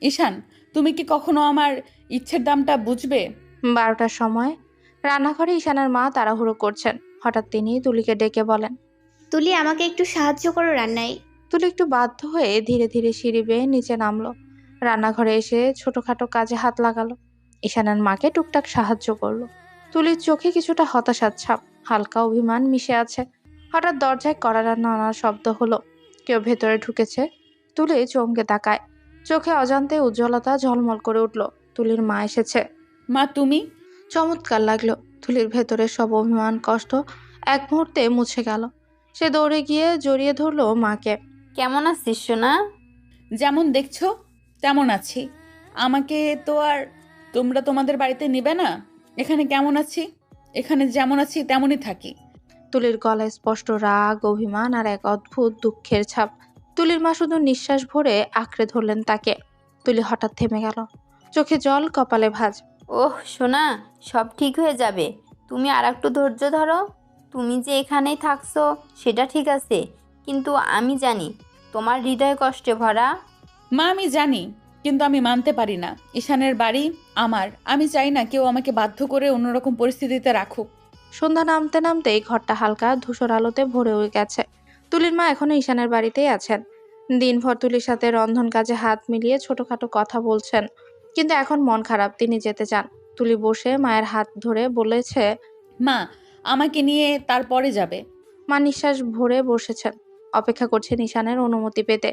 A: ঈশান, তুমি কি কখনো আমার ইচ্ছের দামটা বুঝবে?
C: 12টার সময় রান্নাঘরে ঈশানের মা তাড়াহুড়ো করছেন। হঠাৎ তিনি তুলিকে ডেকে বলেন।
D: তুলি, আমাকে একটু সাহায্য করো রান্নায়।
C: তুলি একটু বাধ্য হয়ে ধীরে ধীরে সিঁড়ি বেয়ে নিচে নামলো। রান্নাঘরে এসে ছোটখাটো কাজে হাত লাগালো। ঈশানের মাকে টুকটাক সাহায্য করলো। তুলির চোখে কিছুটা হতাশার ছাপ, হালকা অভিমান মিশে আছে। হঠাৎ দরজায় কড়া নাড়ার শব্দ হলো। কেউ ভেতরে ঢুকেছে। তুলি চমকে তাকায়। চোখে অজান্তে উজ্জ্বলতা ঝলমল করে উঠল। তুলির মা এসেছে।
A: মা, তুমি?
C: চমৎকার লাগলো। তুলির ভেতরের সব অভিমান কষ্ট এক মুহূর্তে মুছে গেল। সে দৌড়ে গিয়ে জড়িয়ে ধরলো মাকে।
F: কেমন আছিস সোনা?
A: যেমন দেখছো তেমন আছি। আমাকে তো আর তোমরা তোমাদের বাড়িতে নিবে না। এখানে কেমন আছি, এখানে যেমন আছি তেমনই থাকি।
C: তুলির গলায় স্পষ্ট রাগ, অভিমান আর এক অদ্ভুত দুঃখের ছাপ। তুলির মা শুধু নিঃশ্বাস ভরে আঁকড়ে ধরলেন তাকে। তুলি হঠাৎ থেমে গেল, চোখে জল, কপালে ভাঁজ।
F: ওহ সোনা, সব ঠিক হয়ে যাবে। তুমি আর একটু ধৈর্য ধরো। তুমি যে এখানেই থাকছো সেটা ঠিক আছে, কিন্তু আমি জানি তোমার হৃদয় কষ্টে ভরা।
A: মা, আমি জানি, কিন্তু আমি মানতে পারি না। ঈশানের বাড়ি আমার। আমি চাই না কেউ আমাকে বাধ্য করে অন্যরকম পরিস্থিতিতে রাখুক।
C: সন্ধ্যা নামতে নামতেই ঘরটা হালকা ধূসর আলোতে ভরে গেছে। তুলির মা এখনো ঈশানের বাড়িতেই আছেন। দিনভর তুলির সাথে রন্ধন কাজে হাত মিলিয়ে ছোটখাটো কথা বলছেন, কিন্তু এখন মন খারাপ, তিনি যেতে চান। তুলি বসে মায়ের হাত ধরে বলেছে,
A: মা, আমাকে নিয়ে তারপরে যাবে।
C: মা নিঃশ্বাস ভরে বসেছেন, অপেক্ষা করছেন ঈশানের অনুমতি পেতে।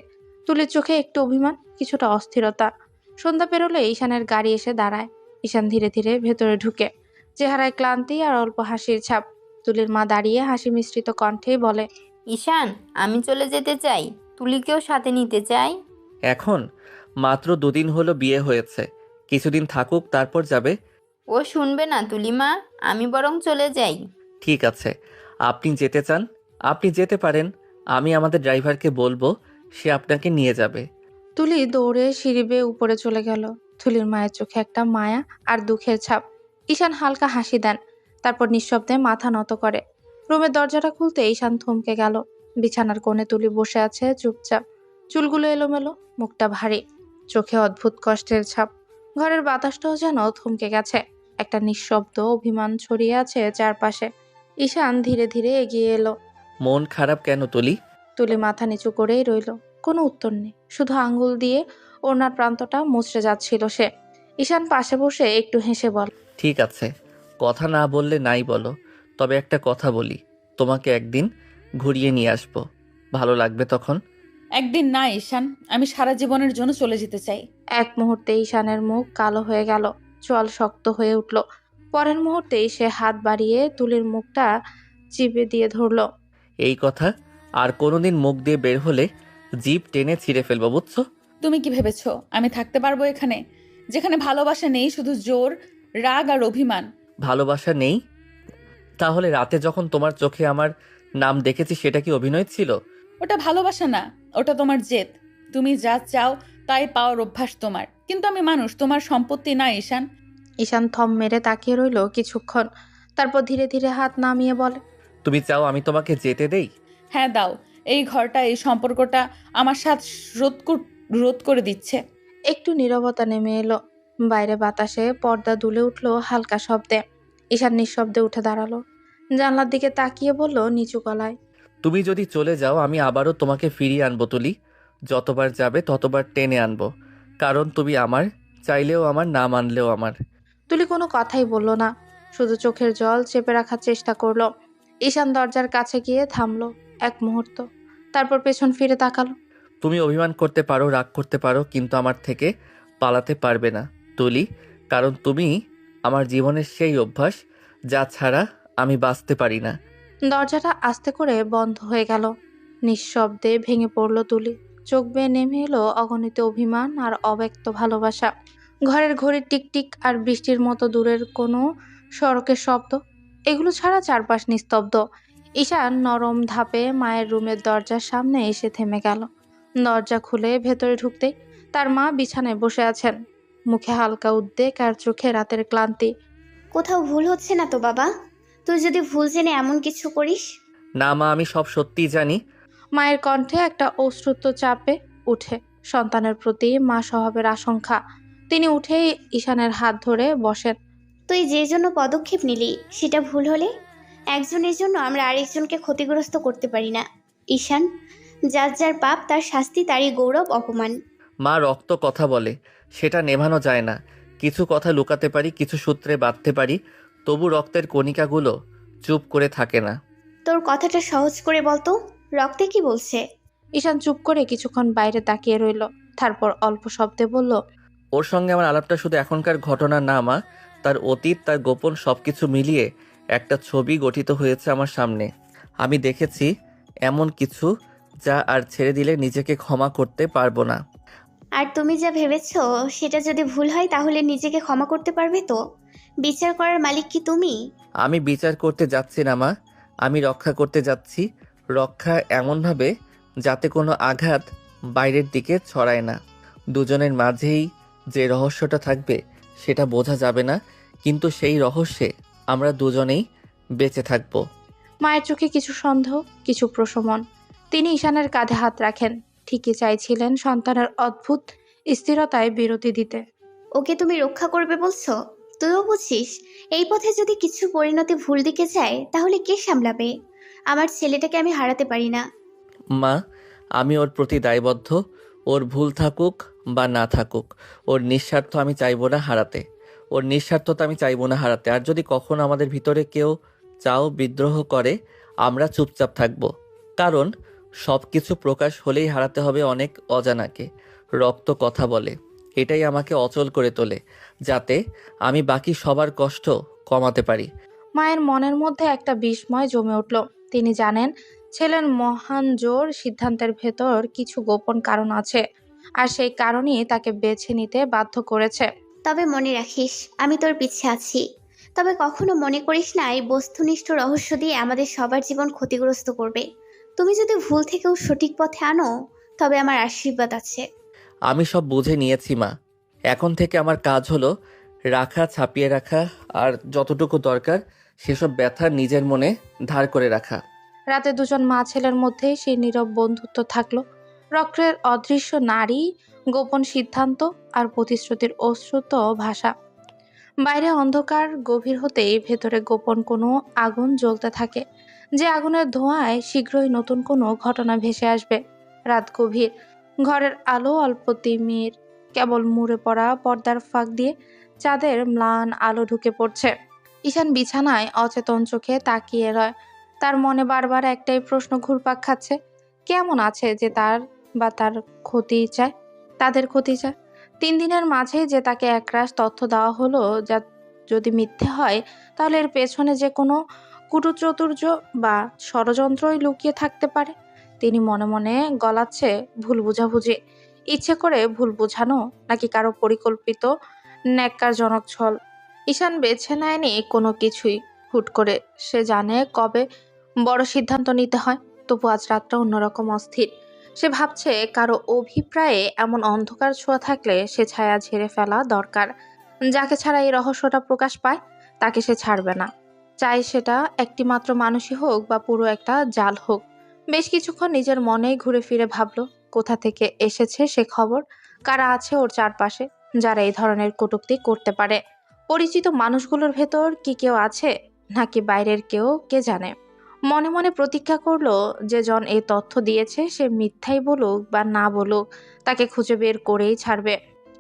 C: তুলির চোখে একটু অভিমান, কিছুটা অস্থিরতা। সন্ধ্যা পেরোলে ঈশানের গাড়ি এসে দাঁড়ায়। ঈশান ধীরে ধীরে ভেতরে ঢুকে, চেহারায় ক্লান্তি আর অল্প হাসির ছাপ। তুলির মা দাঁড়িয়ে হাসি মিশ্রিত কণ্ঠেই বলে,
F: ঈশান, আমি চলে যেতে চাই, তুলিকেও সাথে নিতে চাই।
B: এখন মাত্র 2 দিন হলো বিয়ে হয়েছে, কিছুদিন থাকুক তারপর যাবে।
F: ও শুনবে না তুলিমা, আমি বরং চলে যাই।
B: ঠিক আছে, আপনি যেতে চান আপনি যেতে পারেন। আমি আমাদের ড্রাইভারকে বলবো, সে আপনাকে নিয়ে যাবে।
C: তুলি দৌড়ে সিঁড়ি বেয়ে উপরে চলে গেল। তুলির মায়ের চোখে একটা মায়া আর দুঃখের ছাপ। ঈশান হালকা হাসি দেন, তারপর নিঃশব্দে মাথা নত করে। রুমের দরজাটা খুলতে ঈশান থমকে গেল। বিছানার কোণে তুলি বসে আছে চুপচাপ, চুলগুলো এলোমেলো, মুখটা ভারী, চোখে অদ্ভুত কষ্টের ছাপ। ঘরের বাতাসটাও যেন থমকে গেছে, একটা নিঃশব্দ অভিমান ছড়িয়ে আছে চারপাশে। ঈশান ধীরে ধীরে এগিয়ে এলো।
B: মন খারাপ কেন তুলি?
C: তুলি মাথা নিচু করেই রইল, কোনো উত্তর নেই, শুধু আঙ্গুল দিয়ে ওড়নার প্রান্তটা মুচড়ে যাচ্ছিল সে। ঈশান পাশে বসে একটু হেসে বল,
B: ঠিক আছে, কথা না বললে নাই বলো। তবে একটা কথা বলি, তোমাকে একদিন ঘুরিয়ে নিয়ে আসবো, ভালো লাগবে তখন।
A: একদিন না ঈশান, আমি সারা জীবনের জন্য চলে যেতে চাই।
C: এক মুহূর্তে ঈশানের মুখ কালো হয়ে গেল, চোয়াল শক্ত হয়ে উঠল। পরের মুহূর্তেই সে হাত বাড়িয়ে তুলির মুখটা চিপে দিয়ে ধরল।
B: এই কথা আর কোনোদিন মুখ দিয়ে বের হলে জিভ টেনে ছিঁড়ে ফেলবো, বুঝছো?
A: তুমি কি ভেবেছো আমি থাকতে পারবো এখানে, যেখানে ভালোবাসা নেই, শুধু জোর, রাগ আর অভিমান?
B: ভালোবাসা নেই? তাহলে রাতে যখন তোমার চোখে আমার নাম দেখেছি সেটা কি অভিনয় ছিল?
A: ওটা ভালোবাসা না, ওটা তোমার জেদ। তুমি যা চাও তাই পাওয়ার অভ্যাস তোমার, কিন্তু আমি মানুষ, তোমার সম্পত্তি না ঈশান।
C: ঈশান থম মেরে তাকিয়ে রইল কিছুক্ষণ, তারপর ধীরে ধীরে হাত নামিয়ে বলে,
B: তুমি চাও আমি তোমাকে যেতে দেই?
A: হ্যাঁ দাও। এই ঘরটা, এই সম্পর্কটা আমার সাথ রোধ করে দিচ্ছে।
C: একটু নীরবতা নেমে এলো। বাইরে বাতাসে পর্দা দুলে উঠল হালকা শব্দে। ঈশান নিঃশব্দে উঠে দাঁড়ালো, জানলার দিকে তাকিয়ে বলল নিচু গলায়,
B: তুমি যদি চলে যাও আমি আবারও তোমাকে ফিরিয়ে আনবো তুলি। যতবার যাবে ততবার টেনে আনবো, কারণ তুমি আমার, চাইলেও আমার, না মানলেও আমার।
C: তুলি কোনো কথাই বলল না, শুধু চোখের জল চেপে রাখার চেষ্টা করলো। ঈশান দরজার কাছে গিয়ে থামলো এক মুহূর্ত, তারপর পেছন ফিরে তাকালো।
B: তুমি অভিমান করতে পারো, রাগ করতে পারো, কিন্তু আমার থেকে পালাতে পারবে না তুলি, কারণ তুমি আমার জীবনের সেই অভ্যাস যা ছাড়া আমি বাঁচতে পারি না।
C: দরজাটা আস্তে করে বন্ধ হয়ে গেল। নিঃশব্দে ভেঙে পড়ল তুলি, চোখ বেয়ে নেমে এলো অগণিত অভিমান আর অব্যক্ত ভালোবাসা। ঘরের ঘড়ির টিকটিক আর বৃষ্টির মতো দূরের কোনো সড়কের শব্দ, এগুলো ছাড়া চারপাশ নিস্তব্ধ। ঈশান নরম ধাপে মায়ের রুমের দরজার সামনে এসে থেমে গেল। দরজা খুলে ভেতরে ঢুকতেই তার মা বিছানায় বসে আছেন, মুখে হালকা উদ্বেগ আর চোখে রাতের ক্লান্তি।
D: কোথাও ভুল হচ্ছে না তো বাবা? তুই যদি ভুল জেনে এমন কিছু করিস।
B: না মা, আমি সব সত্যিই জানি।
C: মায়ের কণ্ঠে একটা অশ্রুত চাপে উঠে সন্তানের প্রতি মা স্বভাবের আশঙ্কা। তিনি উঠেই ঈশানের হাত ধরে বসেন।
D: তুই যে জন্য পদক্ষেপ নিলি সেটা ভুল হলে একজনের জন্য আমরা আরেকজনকে ক্ষতিগ্রস্ত করতে পারি না। ঈশান, যার যার পাপ তার শাস্তি, তারই গৌরব অপমান।
B: মা, রক্ত কথা বলে, সেটা নেভানো যায় না। কিছু কথা লুকাতে পারি, কিছু সূত্রে বাঁধতে পারি, তবু রক্তের কণিকাগুলো চুপ করে থাকে না।
D: তোর কথাটা সহজ করে বলতো, রক্তে কি বলছে?
C: ঈশান চুপ করে কিছুক্ষণ বাইরে তাকিয়ে রইল, তারপর অল্প শব্দে বলল,
B: ওর সঙ্গে আমার আলাপটা শুধু এখনকার ঘটনা না মা, তার অতীত, তার গোপন সবকিছু মিলিয়ে একটা ছবি গঠিত হয়েছে আমার সামনে। আমি দেখেছি এমন কিছু যা আর ছেড়ে দিলে নিজেকে ক্ষমা করতে পারবো না।
D: আর তুমি যা ভেবেছো সেটা যদি ভুল হয় তাহলে নিজেকে ক্ষমা করতে পারবে তো? বিচার করার মালিক কি তুমি?
B: আমি বিচার করতে যাচ্ছি না মা, আমি রক্ষা করতে যাচ্ছি। রক্ষা এমনভাবে যাতে কোনো আঘাত বাইরের দিকে ছড়ায় না। দুজনের মাঝেই যে রহস্যটা থাকবে সেটা বোঝা যাবে না, কিন্তু সেই রহস্যে আমরা দুজনেই বেঁচে থাকবো।
C: মায়ের চোখে কিছু সন্দেহ, কিছু প্রশমন। তিনি ঈশানের কাঁধে হাত রাখেন, ঠিকই চাইছিলেন সন্তানের অদ্ভুত স্থিরতায় বিরতি দিতে।
D: ওকে তুমি রক্ষা করবে বলছো? তুইও বুঝিস এই পথে যদি কিছু পরিণতি ভুল দিকে যায় তাহলে কে সামলাবে? আমার ছেলেটাকে আমি হারাতে পারি না।
B: মা, আমি ওর প্রতি দায়বদ্ধ। ওর ভুল থাকুক বা না থাকুক, ওর নিঃস্বার্থ আমি চাইবো না হারাতে। ওর নিঃস্বার্থতা আমি চাইবো না হারাতে। আর যদি কখনো আমাদের ভিতরে কেউ চাও বিদ্রোহ করে, আমরা চুপচাপ থাকবো, কারণ সব কিছু প্রকাশ হলেই হারাতে হবে অনেক অজানাকে। রক্ত কথা বলে, এটাই আমাকে অচল করে তোলে, যাতে আমি বাকি সবার কষ্ট কমাতে পারি।
C: মায়ের মনের মধ্যে একটা বিস্ময় জমে উঠল। তিনি জানেন ছেলের মহান জোর সিদ্ধান্তের ভেতর কিছু গোপন কারণ আছে, আর সেই কারণই তাকে বেছে নিতে বাধ্য করেছে।
D: তবে মনে রাখিস আমি তোর পিছে আছি। তবে কখনো মনে করিস না এই বস্তুনিষ্ঠ রহস্য দিয়ে আমাদের সবার জীবন ক্ষতিগ্রস্ত করবে। তুমি যদি ভুল থেকেও সঠিক পথে আনো তবে আমার আশীর্বাদ আছে।
B: আমি সব বুঝে নিয়েছি মা। এখন থেকে আমার কাজ হলো রাখা, ছাপিয়ে রাখা, আর যতটুকু দরকার সেসব ব্যথা নিজের মনে ধার করে রাখা।
C: রাতে দুজন মা ছেলের মধ্যে সেই নীরব বন্ধুত্ব থাকলো। রক্তের অদৃশ্য নারী, গোপন সিদ্ধান্ত আর প্রতিশ্রুতির অশ্রুত ভাষা। বাইরে অন্ধকার গভীর হতেই ভেতরে গোপন কোনো আগুন জ্বলতে থাকে, যে আগুনের ধোঁয়ায় শীঘ্রই নতুন কোনো ঘটনা ভেসে আসবে। রাত গভীর, ঘরের আলো অল্প তিমির, কেবল মুড়ে পড়া পর্দার ফাঁক দিয়ে চাঁদের ম্লান আলো ঢুকে পড়ছে। ঈশান বিছানায় অচেতন চোখে তাকিয়ে রয়। তার মনে বারবার একটাই প্রশ্ন ঘুরপাক খাচ্ছে, কেমন আছে যে তার বা তার ক্ষতি চায়, তাদের ক্ষতি চায়। 3 দিনের মাঝেই যে তাকে একরাশ তথ্য দেওয়া হলো, যা যদি মিথ্যে হয় তাহলে এর পেছনে যে কোনো কুটুচাতুর্য বা ষড়যন্ত্রই লুকিয়ে থাকতে পারে। তিনি মনে মনে গলাচ্ছে ভুল বুঝাবুঝি, ইচ্ছে করে ভুল বোঝানো, নাকি কারো পরিকল্পিত ন্যাক্কারজনক ছল। ঈশান বেছে নেয়নি কোনো কিছুই, হুট করে। সে জানে কবে বড় সিদ্ধান্ত নিতে হয়, তবু আজ রাতটা অন্যরকম অস্থির। সে ভাবছে কারো অভিপ্রায়ে এমন অন্ধকার ছোঁয়া থাকলে সে ছায়া ঝেড়ে ফেলা দরকার। যাকে ছাড়া এই রহস্যটা প্রকাশ পায় তাকে সে ছাড়বে না, চাই সেটা একটি মাত্র মানুষই হোক বা পুরো একটা জাল হোক। বেশ কিছুক্ষণ নিজের মনেই ঘুরে ফিরে ভাবলো কোথা থেকে এসেছে সে খবর, কারা আছে ওর চারপাশে যারা এই ধরনের কটূক্তি করতে পারে। পরিচিত মানুষগুলোর ভেতর কি কেউ আছে, নাকি বাইরের কেউ, কে জানে। মনে মনে প্রতিজ্ঞা করলো যে জন এই তথ্য দিয়েছে সে মিথ্যাই বলুক বা না বলুক, তাকে খুঁজে বের করেই ছাড়বে।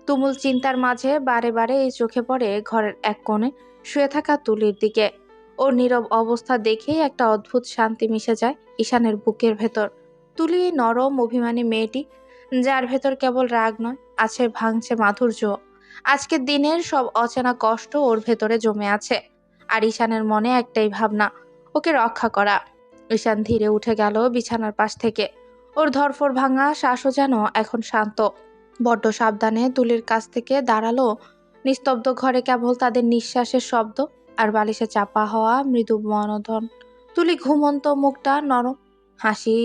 C: তুমুল চিন্তার মাঝে বারে বারে এই চোখে পড়ে ঘরের এক কোণে শুয়ে থাকা তুলির দিকে। ওর নীরব অবস্থা দেখেই একটা অদ্ভুত শান্তি মিশে যায় ঈশানের বুকের ভেতর। তুলি এই নরম অভিমানী মেয়েটি, যার ভেতর কেবল রাগ নয়, আছে ভাঙছে মাধুর্য। আজকের দিনের সব অচেনা কষ্ট ওর ভেতরে জমে আছে, আর ঈশানের মনে একটাই ভাবনা, ওকে রক্ষা করা। ঈশান ধীরে উঠে গেল বিছানার পাশ থেকে। ওর ধরফর ভাঙা শ্বাসও যেন এখন শান্ত। বড্ড সাবধানে তুলির কাছ থেকে দাঁড়ালো। নিস্তব্ধ ঘরে কেবল তাদের নিঃশ্বাসের শব্দ আর বালিশে চাপা হওয়া মৃদু মনোধন। তুলি ঘুমন্ত, মুখটা নরম, হাসি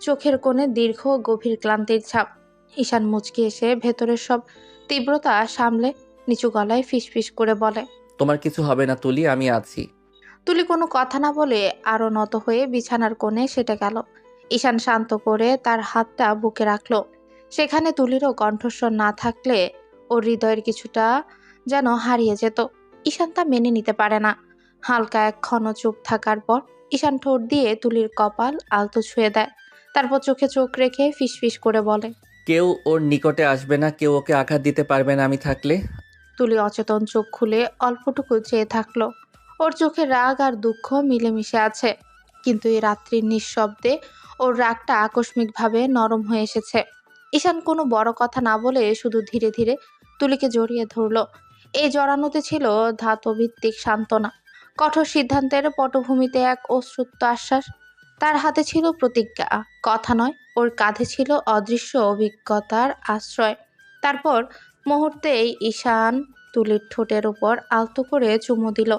C: চোখের কোণে দীর্ঘ গভীর ক্লান্তির ছাপ। ঈশান মুচকি এসে ভেতরের সব তীব্রতা সামলে নিচু গলায় ফিসফিস করে বলে,
B: তোমার কিছু হবে না তুলি, আমি আছি।
C: তুলি কোনো কথা না বলে আরো নত হয়ে বিছানার কোণে সেটে গেল। ঈশান শান্ত করে তার হাতটা বুকে রাখলো। সেখানে তুলিরও কণ্ঠস্বর না থাকলে ওর হৃদয়ের কিছুটা যেন হারিয়ে যেত। ঈশান তা মেনে নিতে পারে না। হালকা এক ক্ষণ চুপ থাকার পর ঈশান ঠোঁট দিয়ে তুলির কপাল আলতো ছুঁয়ে দেয়। তারপর চোখে চোখ রেখে ফিসফিস করে বলে,
B: কেউ ওর নিকটে আসবে না, কেউ ওকে আঘাত দিতে পারবে না আমি থাকলে।
C: তুলি অচেতন চোখ খুলে অল্পটুকু চেয়ে থাকলো। ওর চোখে রাগ আর দুঃখ মিলেমিশে আছে, কিন্তু এই রাত্রির নিঃশব্দে ওর রাগটা আকস্মিকভাবে নরম হয়ে এসেছে। ঈশান কোনো বড় কথা না বলে শুধু ধীরে ধীরে তুলিকে জড়িয়ে ধরলো। এই জড়ানোতে ছিল ধাতভিত্তিক সান্ত্বনা, কঠোর সিদ্ধান্তের পটভূমিতে এক অশ্রুত্ব আশ্বাস। তার হাতে ছিল প্রতিজ্ঞা, কথা নয়, ওর কাঁধে ছিল অদৃশ্য অভিজ্ঞতার আশ্রয়। তারপর মুহূর্তেই ঈশান তুলির ঠোঁটের উপর আলতো করে চুমু দিল।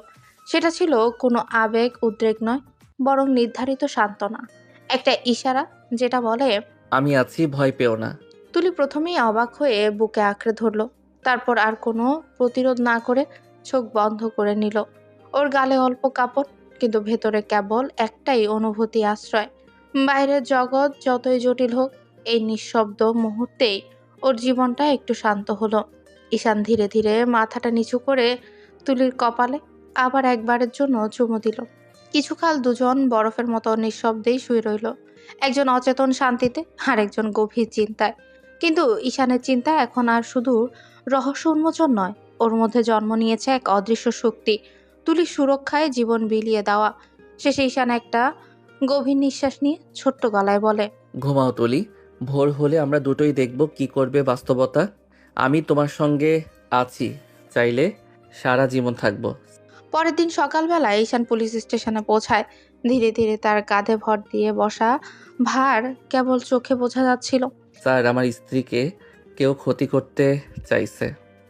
C: সেটা ছিল কোনো আবেগ উদ্রেক নয়, বরং নির্ধারিত সান্ত্বনা, একটা ইশারা যেটা বলে,
B: আমি আছি, ভয় পেও না।
C: তুলি প্রথমেই অবাক হয়ে বুকে আঁকড়ে ধরল, তারপর আর কোনো প্রতিরোধ না করে চোখ বন্ধ করে নিল। ওর গালে অল্প কাঁপন, কিন্তু ভেতরে কেবল একটাই অনুভূতি, আশ্রয়। বাইরের জগৎ যতই জটিল হোক, এই নিঃশব্দ মুহূর্তেই ওর জীবনটা একটু শান্ত হলো। ঈশান ধীরে ধীরে মাথাটা নিচু করে তুলির কপালে আবার একবারের জন্য চুমু দিল। কিছুকাল দুজন বরফের মতো নিঃশব্দেই শুয়ে রইল, একজন অচেতন শান্তিতে আর একজন গভীর চিন্তায়। কিন্তু ঈশানের চিন্তা এখন আর শুধু রহস্য উন্মোচন নয়, ওর মধ্যে জন্ম নিয়েছে এক অদৃশ্য শক্তি, তুলির সুরক্ষায় জীবন বিলিয়ে দেওয়া। শেষে ঈশান একটা গভীর নিঃশ্বাস নিয়ে ছোট্ট গলায় বলে,
B: ঘুমাও তুলি, ভোর হলে আমরা দুটোই দেখব কি করবে বাস্তবতা। আমি তোমার সঙ্গে আছি, চাইলে সারা জীবন থাকবো।
C: পরের দিন সকালবেলায় ঈশান পুলিশ স্টেশনে পৌঁছায়। ধীরে ধীরে তার কাঁধে ভর দিয়ে বসা ভার কেবল চোখে বোঝা যাচ্ছিল।
B: স্যার, আমার স্ত্রীকে কেউ ক্ষতি করতে চাইছে।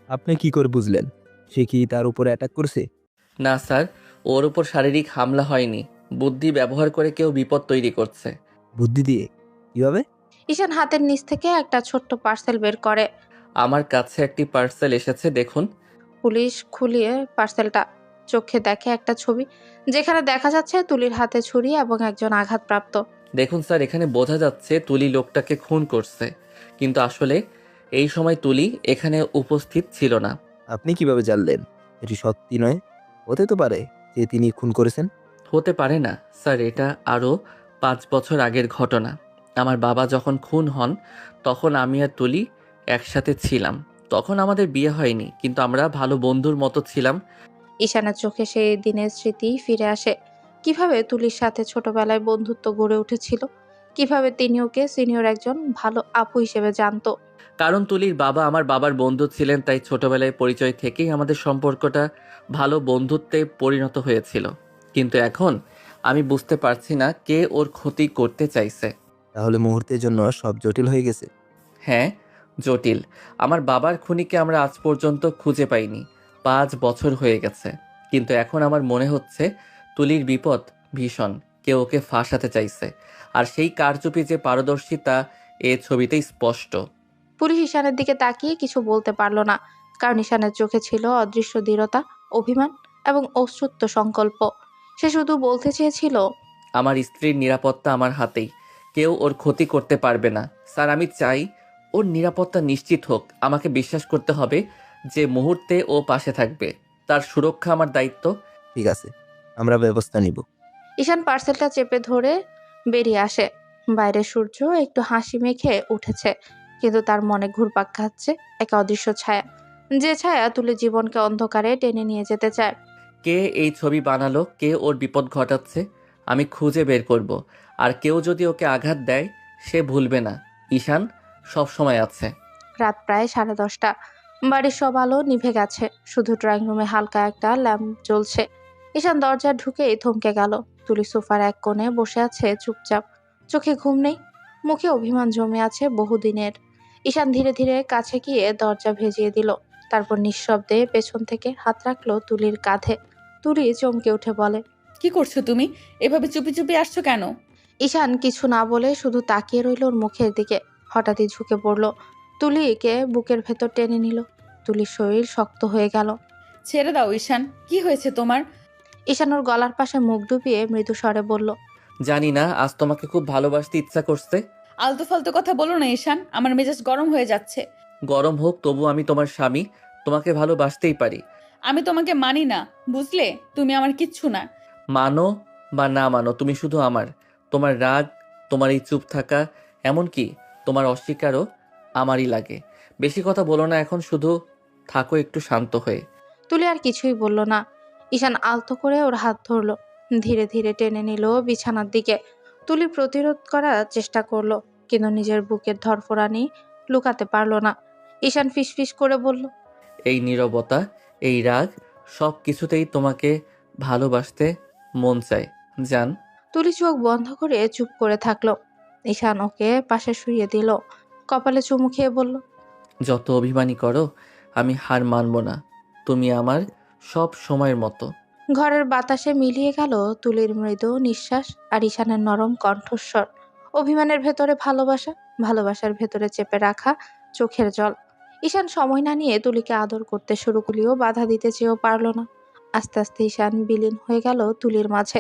G: আপনি কি করে বুঝলেন? সে কি তার উপরে অ্যাটাক করছে?
B: না স্যার, ওর উপর শারীরিক হামলা হয়নি, বুদ্ধি ব্যবহার করে কেউ বিপদ তৈরি করছে।
G: বুদ্ধি দিয়ে? কিভাবে?
C: ঈশান হাতের নিচ থেকে একটা ছোট্ট পার্সেল বের করে।
B: আমার কাছে একটি পার্সেল এসেছে, দেখুন।
C: পুলিশ খুলিয়ে পার্সেলটা চোখে দেখে একটা ছবি, যেখানে দেখা যাচ্ছে তুলির হাতে ছুরি এবং একজন আঘাতপ্রাপ্ত।
B: দেখুন স্যার, এখানে বোঝা যাচ্ছে তুলি লোকটাকে খুন করছে, কিন্তু আসলে এই সময় তুলি এখানে উপস্থিত ছিল না।
G: আপনি কিভাবে জানলেন এটি সত্যি নয়? হতে তো পারে যে তিনি খুন করেছেন।
B: হতে পারে না স্যার, এটা আরও 5 বছর আগের ঘটনা। আমার বাবা যখন খুন হন তখন আমি আর তুলি একসাথে ছিলাম। তখন আমাদের বিয়ে হয়নি, কিন্তু আমরা ভালো বন্ধুর মতো ছিলাম।
C: ঈশানের চোখে সেই দিনের স্মৃতি ফিরে আসে, কিভাবে তুলির সাথে ছোটবেলায় বন্ধুত্ব গড়ে উঠেছিল, কিভাবে তিনি ওকে সিনিয়র একজন ভালো আপু হিসেবে জানতো।
B: কারণ তুলির বাবা আমার বাবার বন্ধু ছিলেন, তাই ছোটবেলায় পরিচয় থেকেই আমাদের সম্পর্কটা ভালো বন্ধুত্বে পরিণত হয়েছিল। কিন্তু এখন আমি বুঝতে পারছি না কে ওর ক্ষতি করতে চাইছে।
G: তাহলে মুহূর্তের জন্য সব জটিল হয়ে গেছে।
B: হ্যাঁ, জটিল। আমার বাবার খুনিকে আমরা আজ পর্যন্ত খুঁজে পাইনি, 5 বছর হয়ে গেছে। কিন্তু এখন আমার মনে হচ্ছে তুলির বিপদ ভীষণ, কেউ ওকে ফাঁসাতে চাইছে। আর সেই কারচুপি যে পারদর্শিতা এ ছবিতেই স্পষ্ট।
C: পুলিশ ঈশানের দিকে তাকিয়ে কিছু বলতে পারল না, কারণ ঈশানের চোখে ছিল অদৃশ্য দৃঢ়তা, অভিমান এবং অশ্রুত্ব সংকল্প। সে শুধু বলতে চেয়েছিল,
B: আমার স্ত্রীর নিরাপত্তা আমার হাতেই, কেউ ওর ক্ষতি করতে পারবে না। স্যার, আমি চাই ওর নিরাপত্তা নিশ্চিত হোক। আমাকে বিশ্বাস করতে হবে যে মুহূর্তে ও পাশে থাকবে। তার সুরক্ষা আমার দায়িত্ব।
G: ঠিক আছে, আমরা ব্যবস্থা নিব।
C: ঈশান পার্সেলটা চেপে ধরে বেরিয়ে আসে। বাইরে সূর্য একটু হাসি মেখে উঠেছে, কিন্তু তার মনে ঘুরপাক খাচ্ছে এক অদৃশ্য ছায়া, যে ছায়া তুলে জীবনকে অন্ধকারে টেনে নিয়ে যেতে চায়।
B: কে এই ছবি বানালো, কে ওর বিপদ ঘটাচ্ছে, আমি খুঁজে বের করব। আর কেউ যদি ওকে আঘাত দেয়, সে ভুলবে না ঈশান সব সময় আছে।
C: রাত প্রায় 10:30। বাড়ির সব আলো নিভে গেছে, শুধু ড্রয়িং রুমে হালকা একটা ল্যাম্প জ্বলছে। ঈশান দরজা ঢুকেই থমকে গেল। তুলি সোফার এক কোণে বসে আছে চুপচাপ, চোখে ঘুম নেই, মুখে অভিমান জমে আছে বহুদিনের। ঈশান ধীরে ধীরে কাছে গিয়ে দরজা ভেজিয়ে দিল, তারপর নিঃশব্দে পেছন থেকে হাত রাখলো তুলির কাঁধে। তুলি চমকে উঠে বলে,
A: কি করছো তুমি? এভাবে চুপি চুপি আসছো কেন?
C: ঈশান কিছু না বলে শুধু তাকিয়ে রইল ওর মুখের দিকে। হঠাৎই ঝুঁকে পড়ল, তুলিকে বুকের ভেতর টেনে নিল। তুলির শরীর শক্ত হয়ে গেল।
A: ছেড়ে দাও ঈশান, কি হয়েছে তোমার?
C: ঈশান ওর গলার পাশে মুখ ডুবিয়ে মৃদু স্বরে বলল,
B: জানি না, আজ তোমাকে খুব ভালোবাসতে ইচ্ছা করছে।
A: আলতু ফালতু কথা বলো না ঈশান, আমার মেজাজ গরম হয়ে যাচ্ছে।
B: গরম হোক, তবু আমি তোমার স্বামী, তোমাকে ভালোবাসতেই পারি।
A: আমি তোমাকে মানি না, বুঝলে? তুমি আমার কিচ্ছু না।
B: মানো বা না মানো, তুমি শুধু আমার। তোমার রাগ, তোমার এই চুপ থাকা, এমনকি তোমার অস্বীকারও আমারই লাগে। বেশি কথা বলো না এখন, শুধু থাকো একটু শান্ত হয়ে।
C: তুলি আর কিছুই বলল না। ঈশান আলতো করে ওর হাত ধরল, ধীরে ধীরে টেনে নিল বিছানার দিকে। তুলি প্রতিরোধ করার চেষ্টা করলো, কিন্তু নিজের বুকের ধরফরানি লুকাতে পারলো না। ঈশান ফিসফিস করে বলল,
B: এই নীরবতা, এই রাগ, সব কিছুতেই তোমাকে ভালোবাসতে মন চায় জান।
C: তুলি চোখ বন্ধ করে চুপ করে থাকলো। ঈশান ওকে পাশে শুইয়ে দিল, কপালে চুমু খেয়ে বলল,
B: যত অভিমানী করো, আমি হার মানব না। তুমি আমার সব সময়ের মতো।
C: ঘরের বাতাসে মিলিয়ে গেল তুলির মৃদু নিঃশ্বাস আর ঈশানের নরম কণ্ঠস্বর। অভিমানের ভেতরে ভালোবাসা, ভালোবাসার ভেতরে চেপে রাখা চোখের জল। ঈশান সময় না নিয়ে তুলিকে আদর করতে শুরু করলেও বাধা দিতে চেয়েও পারল না। আস্তে আস্তে ঈশান বিলীন হয়ে গেল তুলির মাঝে।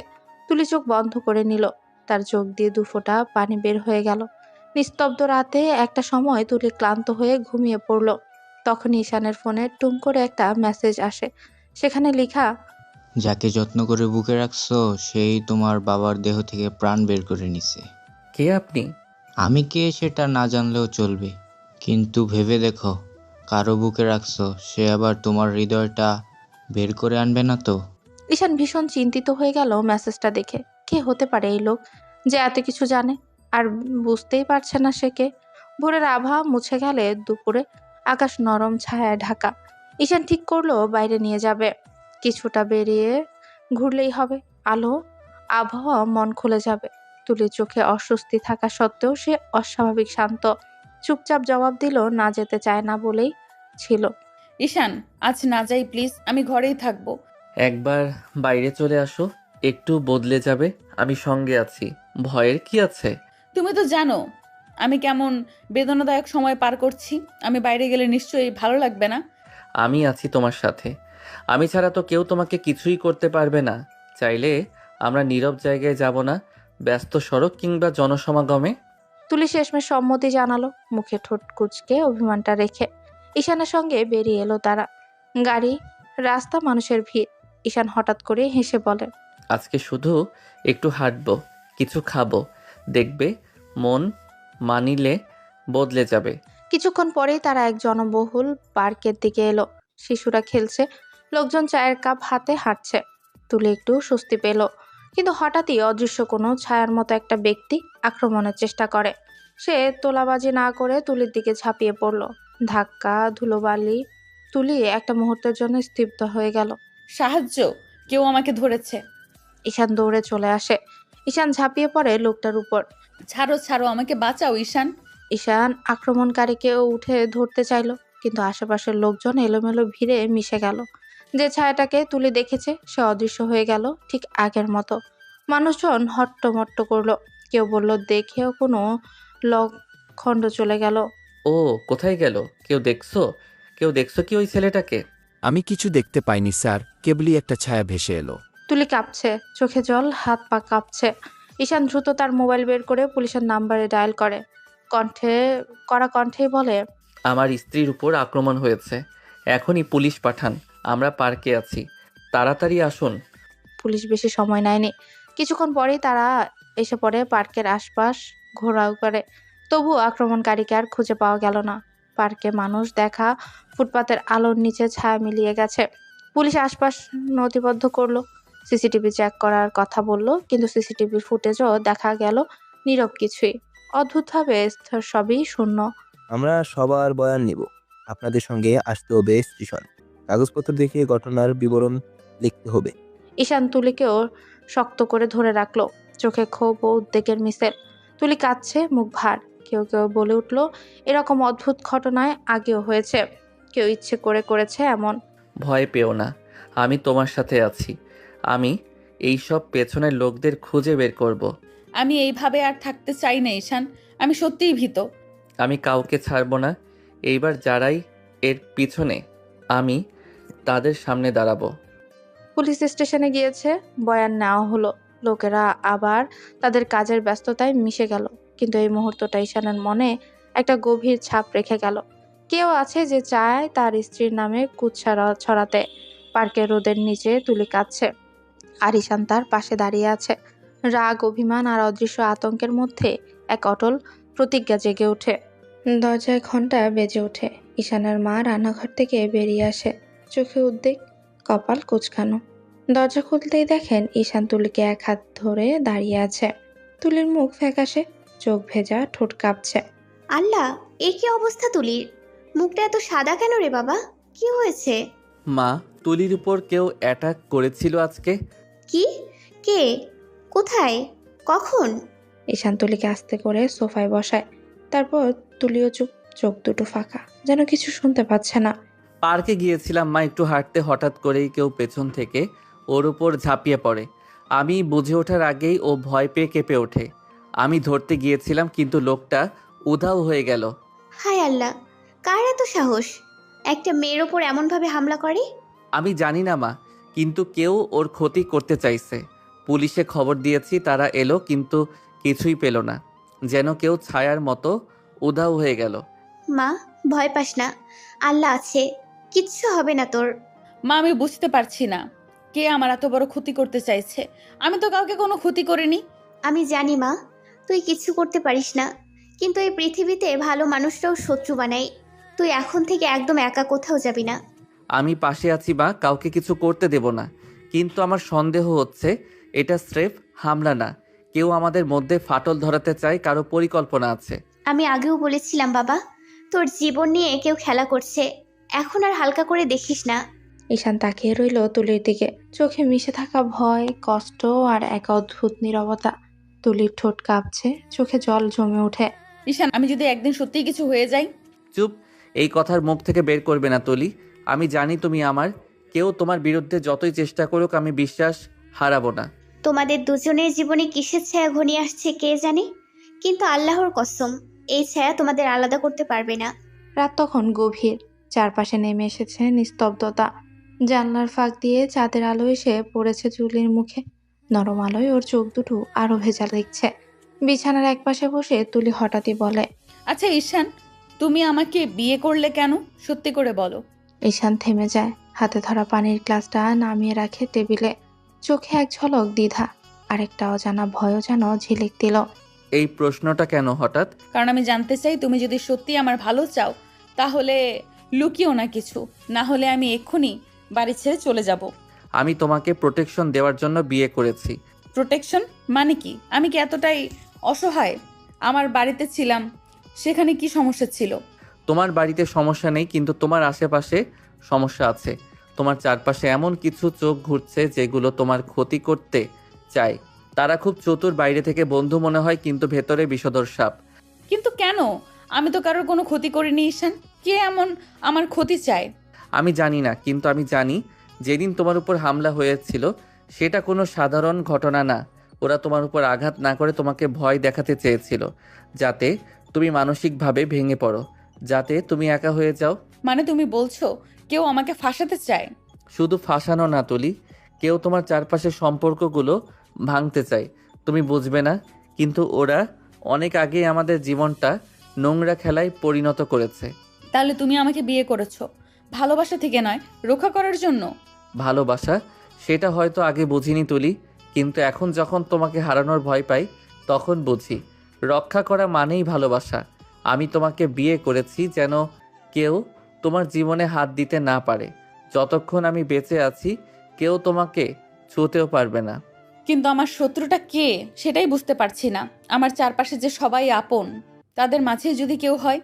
C: তুলি চোখ বন্ধ করে নিল, তার চোখ দিয়ে দুফোঁটা পানি বের হয়ে গেল। নিস্তব্ধ রাতে একটা সময় তুলি ক্লান্ত হয়ে ঘুমিয়ে পড়ল। তখন ঈশানের ফোনে টুম করে একটা মেসেজ আসে। সেখানে লেখা,
H: যাকে যত্ন করে বুকে রাখছো সেই তোমার বাবার দেহ থেকে প্রাণ বের করে নিছে।
B: কে আপনি?
H: আমি কে সেটা না জানলেও চলবে, কিন্তু ভেবে দেখো, কারো বুকে রাখছো, সে আবার তোমার হৃদয়টা বের করে আনবে না তো?
C: ঈশান ভীষণ চিন্তিত হয়ে গেল মেসেজটা দেখে। কে হতে পারে এই লোক যে এত কিছু জানে আর বুঝতেই পারছে না সে কে? ভোরের আভা মুছে গেলে দুপুরে আকাশ নরম ছায়ায় ঢাকা। ঈশান ঠিক করলো বাইরে নিয়ে যাবে, কিছুটা বেরিয়ে ঘুরলেই হবে। আলো, আবহাওয়া, মন খুলে যাবে। তুলির চোখে অস্বস্তি থাকা সত্ত্বেও সে অস্বাভাবিক শান্ত। চুপচাপ জবাব দিল না যেতে চায় না বলেই ছিল।
A: ঈশান, আজ না যাই প্লিজ, আমি ঘরেই থাকবো।
B: একবার বাইরে চলে আসো, একটু বদলে যাবে। আমি সঙ্গে আছি, ভয়ের কি আছে?
A: তুমি তো জানো আমি কেমন বেদনাদায়ক সময় পার করছি। আমি বাইরে গেলে নিশ্চয়ই ভালো লাগবে না।
B: আমি আছি তোমার সাথে। আমি ছাড়া তো কেউ তোমাকে কিছুই করতে পারবে না। চাইলে আমরা নীরব জায়গায় যাব না, ব্যস্ত সড়ক কিংবা জনসমাগমে।
C: তুলি শেষমেশ সম্মতি জানালো, মুখে ঠোঁট কুঁচকে অভিমানটা রেখে। ঈশানের সঙ্গে বেরিয়ে এলো তারা। গাড়ি, রাস্তা, মানুষের ভিড়। ঈশান হঠাৎ করে হেসে বলে,
B: আজকে শুধু একটু হাঁটবো, কিছু খাবো, দেখবে মন মানিলে বদলে যাবে।
C: কিছুক্ষণ পরেই তারা এক জনবহুল পার্কের দিকে এলো। শিশুরা খেলছে, লোকজন চায়ের কাপ হাতে হাঁটছে। তুলি একটু স্বস্তি পেল, কিন্তু হঠাৎই অদৃশ্য কোনো ছায়ার মতো একটা ব্যক্তি আক্রমণের চেষ্টা করে। সে তোলাবাজি না করে তুলির দিকে ঝাঁপিয়ে পড়ল। ধাক্কা, ধুলোবালি। তুলি একটা মুহূর্তের জন্য স্তব্ধ হয়ে গেল।
A: সাহায্য, কেউ আমাকে ধরেছে।
C: ঈশান দৌড়ে চলে আসে। ঈশান ঝাঁপিয়ে পড়ে লোকটার উপর।
A: ছাড়ো ছাড়ো, আমাকে বাঁচাও ঈশান।
C: ঈশান আক্রমণকারীকেও উঠে ধরতে চাইল, কিন্তু আশেপাশের লোকজন এলোমেলো ভিড়ে মিশে গেল। যে ছায়াটাকে তুলি দেখেছে সে অদৃশ্য হয়ে গেল ঠিক আগের মতো। মানুষজন হট্টমট্ট করলো, কেউ বলল দেখেও কোনো লক্ষণ্ড চলে গেল।
B: ও কোথায় গেল? কেউ দেখছো কি ওই ছেলেটাকে?
I: আমি কিছু দেখতে পাইনি স্যার, কেবলই একটা ছায়া ভেসে এলো।
C: তুলি কাঁপছে, চোখে জল, হাত পা কাঁপছে। ঈশান দ্রুত তার মোবাইল বের করে পুলিশের নাম্বারে ডায়াল করে, কড়া কণ্ঠেই বলে,
B: আমার স্ত্রীর উপর আক্রমণ হয়েছে, এখনই পুলিশ পাঠান। আমরা পার্কে আছি, তাড়াতাড়ি আসুন।
C: পুলিশ বেশি সময় নেয়নি, কিছুক্ষণ পরেই তারা এসে পড়ে পার্কের আশপাশ ঘোরাও করে। তবু আক্রমণকারীকে আর খুঁজে পাওয়া গেল না। পার্কে মানুষ দেখা, ফুটপাতের আলোর নিচে ছায়া মিলিয়ে গেছে। পুলিশ আশপাশ নথিবদ্ধ করলো, সিসিটিভি চেক করার কথা বলল, কিন্তু সিসিটিভির ফুটেজও দেখা গেল নীরব কিছুই। অদ্ভুতভাবে সবই শূন্য।
G: আমরা সবার বয়ান নিব, আপনাদের সঙ্গে আসতে হবে স্টেশন, কাগজপত্র দেখে ঘটনার বিবরণ লিখতে হবে।
C: ঈশান তুলিকেও শক্ত করে ধরে রাখলো, চোখে ক্ষোভ ও উদ্বেগের মিশেল। তুলি কাঁদছে, মুখ ভার। কেউ কেউ বলে উঠল এরকম অদ্ভুত ঘটনায় আগেও হয়েছে, কেউ ইচ্ছে করে করেছে এমন।
B: ভয় পেও না, আমি তোমার সাথে আছি। আমি এইসব পেছনের লোকদের খুঁজে বের করব।
A: আমি এইভাবে আর থাকতে চাই না ঈশান, আমি সত্যিই ভীত।
B: আমি কাউকে ছাড়ব না। এইবার যারাই এর পিছনে, আমি তাদের সামনে দাঁড়াবো।
C: পুলিশ স্টেশনে গিয়েছে, বয়ান নেওয়া হলো। লোকেরা আবার তাদের কাজের ব্যস্ততায় মিশে গেল, কিন্তু এই মুহূর্তটা ঈশানের মনে একটা গভীর ছাপ রেখে গেল। কেউ আছে যে চায় তার স্ত্রীর নামে কুৎসা ছড়াতে। পার্কের রোদের নিচে তুলি কাঁদছে, আর ঈশান তার পাশে দাঁড়িয়ে আছে। রাগ, অভিমান আর অদৃশ্য আতঙ্কের মধ্যে এক অটল প্রতিজ্ঞা জেগে ওঠে। দরজায় ঘন্টা বেজে ওঠে। ঈশানের মা রান্নাঘর থেকে বেরিয়ে আসে, চোখে উদ্বেগ, কপাল কুঁচকানো। দরজা খুলতেই দেখেন ঈশান তুলিকে এক হাত ধরে দাঁড়িয়ে আছে। তুলির মুখ ফ্যাকাশে, চোখ ভেজা, ঠোঁট কাঁপছে।
D: আল্লাহ, এ কি অবস্থা তুলির? মুখটা এত সাদা কেন রে বাবা? কি হয়েছে?
B: মা, তুলির উপর কেউ অ্যাটাক করেছিল আজকে।
D: কি? কে? কোথায়? কখন?
C: ঈশান তুলিকে আস্তে করে সোফায় বসায়, তারপর তুলিও চুপ, চোখ দুটো ফাঁকা, যেন কিছু শুনতে পাচ্ছে না।
B: পার্কে গিয়েছিলাম মা, একটু হাঁটতে হঠাৎ করেই কেউ পেছন থেকে ওর উপর ঝাঁপিয়ে পড়ে। আমি বুঝে ওঠার আগেই ও ভয় পেয়ে কেঁপে ওঠে। আমি ধরতে গিয়েছিলাম, কিন্তু লোকটা উধাও হয়ে গেল।
D: হায় আল্লাহ, কার এত সাহস একটা মেয়ের ওপর এমনভাবে হামলা করে?
B: আমি জানি না মা, কিন্তু কেউ ওর ক্ষতি করতে চাইছে। পুলিশে খবর দিয়েছি, তারা এলো, কিন্তু কিছুই পেল না। যেন কেউ ছায়ার মতো উধাও হয়ে গেল।
D: মা, ভয় পাস না, আল্লাহ আছে, কিচ্ছু হবে না তোর।
A: মা, আমি বুঝতে পারছি না কে আমার এত বড় ক্ষতি করতে চাইছে। আমি তো কাউকে কোনো ক্ষতি করিনি।
D: আমি জানি মা, তুই কিছু করতে পারিস না, কিন্তু এই পৃথিবীতে ভালো মানুষরাও শত্রু বানায়। তুই এখন থেকে একদম একা কোথাও যাবি না।
B: আমি পাশে আছি মা, কাউকে কিছু করতে দেব না। কিন্তু আমার সন্দেহ হচ্ছে এটা স্রেফ হামলা না, কেউ আমাদের মধ্যে ফাটল ধরাতে চায়, কারো পরিকল্পনা আছে।
D: আমি আগেও বলেছিলাম বাবা, তোর জীবন নিয়ে কেউ খেলা করছে, এখন আর হালকা করে দেখিস না।
C: ঈশান তাকিয়ে রইল তুলির দিকে, চোখে মিশে থাকা ভয়, কষ্ট আর এক অদ্ভুত নীরবতা। তুলির ঠোঁট কাঁপছে, চোখে জল জমে ওঠে।
A: ঈশান, আমি যদি একদিন সত্যিই কিছু হয়ে যাই?
B: চুপ, এই কথার মুখ থেকে বের করবে না তুলি। আমি জানি তুমি আমার, কেউ তোমার বিরুদ্ধে যতই চেষ্টা করুক আমি বিশ্বাস হারাবো না।
D: তোমাদের দুজনের জীবনে কিসের ছায়া ঘনিয়ে আসছে কে জানে, কিন্তু আল্লাহর কসম, এই ছায়া তোমাদের আলাদা করতে পারবে না।
C: রাত তখন গভীর, চারপাশে নেমে এসেছে নিস্তব্ধতা। জানলার ফাঁক দিয়ে চাঁদের আলো এসে পড়েছে তুলির মুখে, নরম আলোয় ওর চোখ দুটো আরো ভেজা দেখছে। বিছানার একপাশে বসে তুলি হঠাৎই বলে,
A: আচ্ছা ঈশান, তুমি আমাকে বিয়ে করলে কেন? সত্যি করে বলো।
C: ঈশান থেমে যায়, হাতে ধরা পানির গ্লাসটা নামিয়ে রাখে টেবিলে। চোখে এক ঝলক দ্বিধা, আরেকটা অজানা ভয়ও যেন ঝিলিক দিল।
B: এই প্রশ্নটা কেন হঠাৎ?
A: কারণ আমি জানতে চাই, তুমি যদি সত্যি আমার ভালো চাও তাহলে লুকিও না কিছু, না হলে আমি এক্ষুনি বাড়ি ছেড়ে চলে যাব।
B: আমি তোমাকে প্রোটেকশন দেওয়ার জন্য বিয়ে করেছি।
A: প্রোটেকশন মানে কি? আমি কি এতটাই অসহায়? আমার বাড়িতে ছিলাম, সেখানে কি সমস্যা ছিল?
B: তোমার বাড়িতে সমস্যা নেই, কিন্তু তোমার আশেপাশে সমস্যা আছে। তোমার চারপাশে এমন কিছু চোখ ঘুরছে যেগুলো তোমার ক্ষতি করতে চায়। তারা খুব চতুর, বাইরে থেকে বন্ধু মনে হয়, কিন্তু ভেতরে বিষধর সাপ।
A: কিন্তু কেন? আমি তো কারোর কোনো ক্ষতি করিনি ঈশান, কে এমন আমার ক্ষতি চায়?
B: আমি জানি না, কিন্তু আমি জানি যেদিন তোমার উপর হামলা হয়েছিল সেটা কোনো সাধারণ ঘটনা না। ওরা তোমার উপর আঘাত না করে তোমাকে ভয় দেখাতে চেয়েছিল, যাতে তুমি মানসিকভাবে ভেঙে পড়ো, যাতে তুমি একা হয়ে যাও।
A: মানে তুমি বলছো কেউ আমাকে ফাঁসাতে চায়?
B: শুধু ফাঁসানো না তুলি, কেউ তোমার চারপাশের সম্পর্কগুলো ভাঙতে চায়। তুমি বুঝবে না, কিন্তু ওরা অনেক আগেই আমাদের জীবনটা নোংরা খেলায় পরিণত করেছে।
A: তাহলে তুমি আমাকে বিয়ে করেছো ভালোবাসা থেকে নয়, রক্ষা করার জন্য?
B: ভালোবাসা, সেটা হয়তো আগে বুঝিনি তুলি, কিন্তু এখন যখন তোমাকে হারানোর ভয় পাই তখন বুঝি। রক্ষা করা মানেই ভালোবাসা। আমি তোমাকে বিয়ে করেছি যেন কেউ তোমার জীবনে হাত দিতে না পারে। যতক্ষণ আমি বেঁচে আছি কেউ তোমাকে ছুঁতেও পারবে না।
A: কিন্তু আমার শত্রুটা কে সেটাই বুঝতে পারছি না। আমার চারপাশে যে সবাই আপন, তাদের মাঝে যদি কেউ হয়?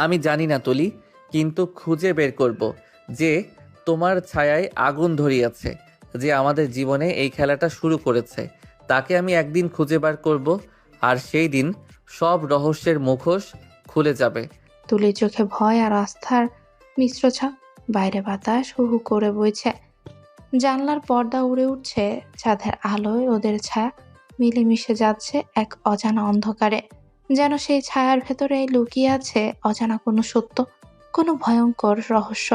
B: আমি জানি না তুলি, কিন্তু খুঁজে বের করব যে তোমার ছায়ায় আগুন ধরিয়েছে, যে আমাদের জীবনে এই খেলাটা শুরু করেছে। তাকে আমি একদিন খুঁজে বার করব, আর সেই দিন সব রহস্যের মুখোশ খুলে যাবে।
C: তুলির চোখে ভয় আর আস্থার মিশ্র ছাপ। বাইরে বাতাস হু হু করে বইছে, জানলার পর্দা উড়ে উঠছে, চাঁদের আলোয় ওদের ছায়া মিলেমিশে যাচ্ছে এক অজানা অন্ধকারে। যেন সেই ছায়ার ভেতরে লুকিয়ে আছে অজানা কোনো সত্য, কোনো ভয়ঙ্কর রহস্য।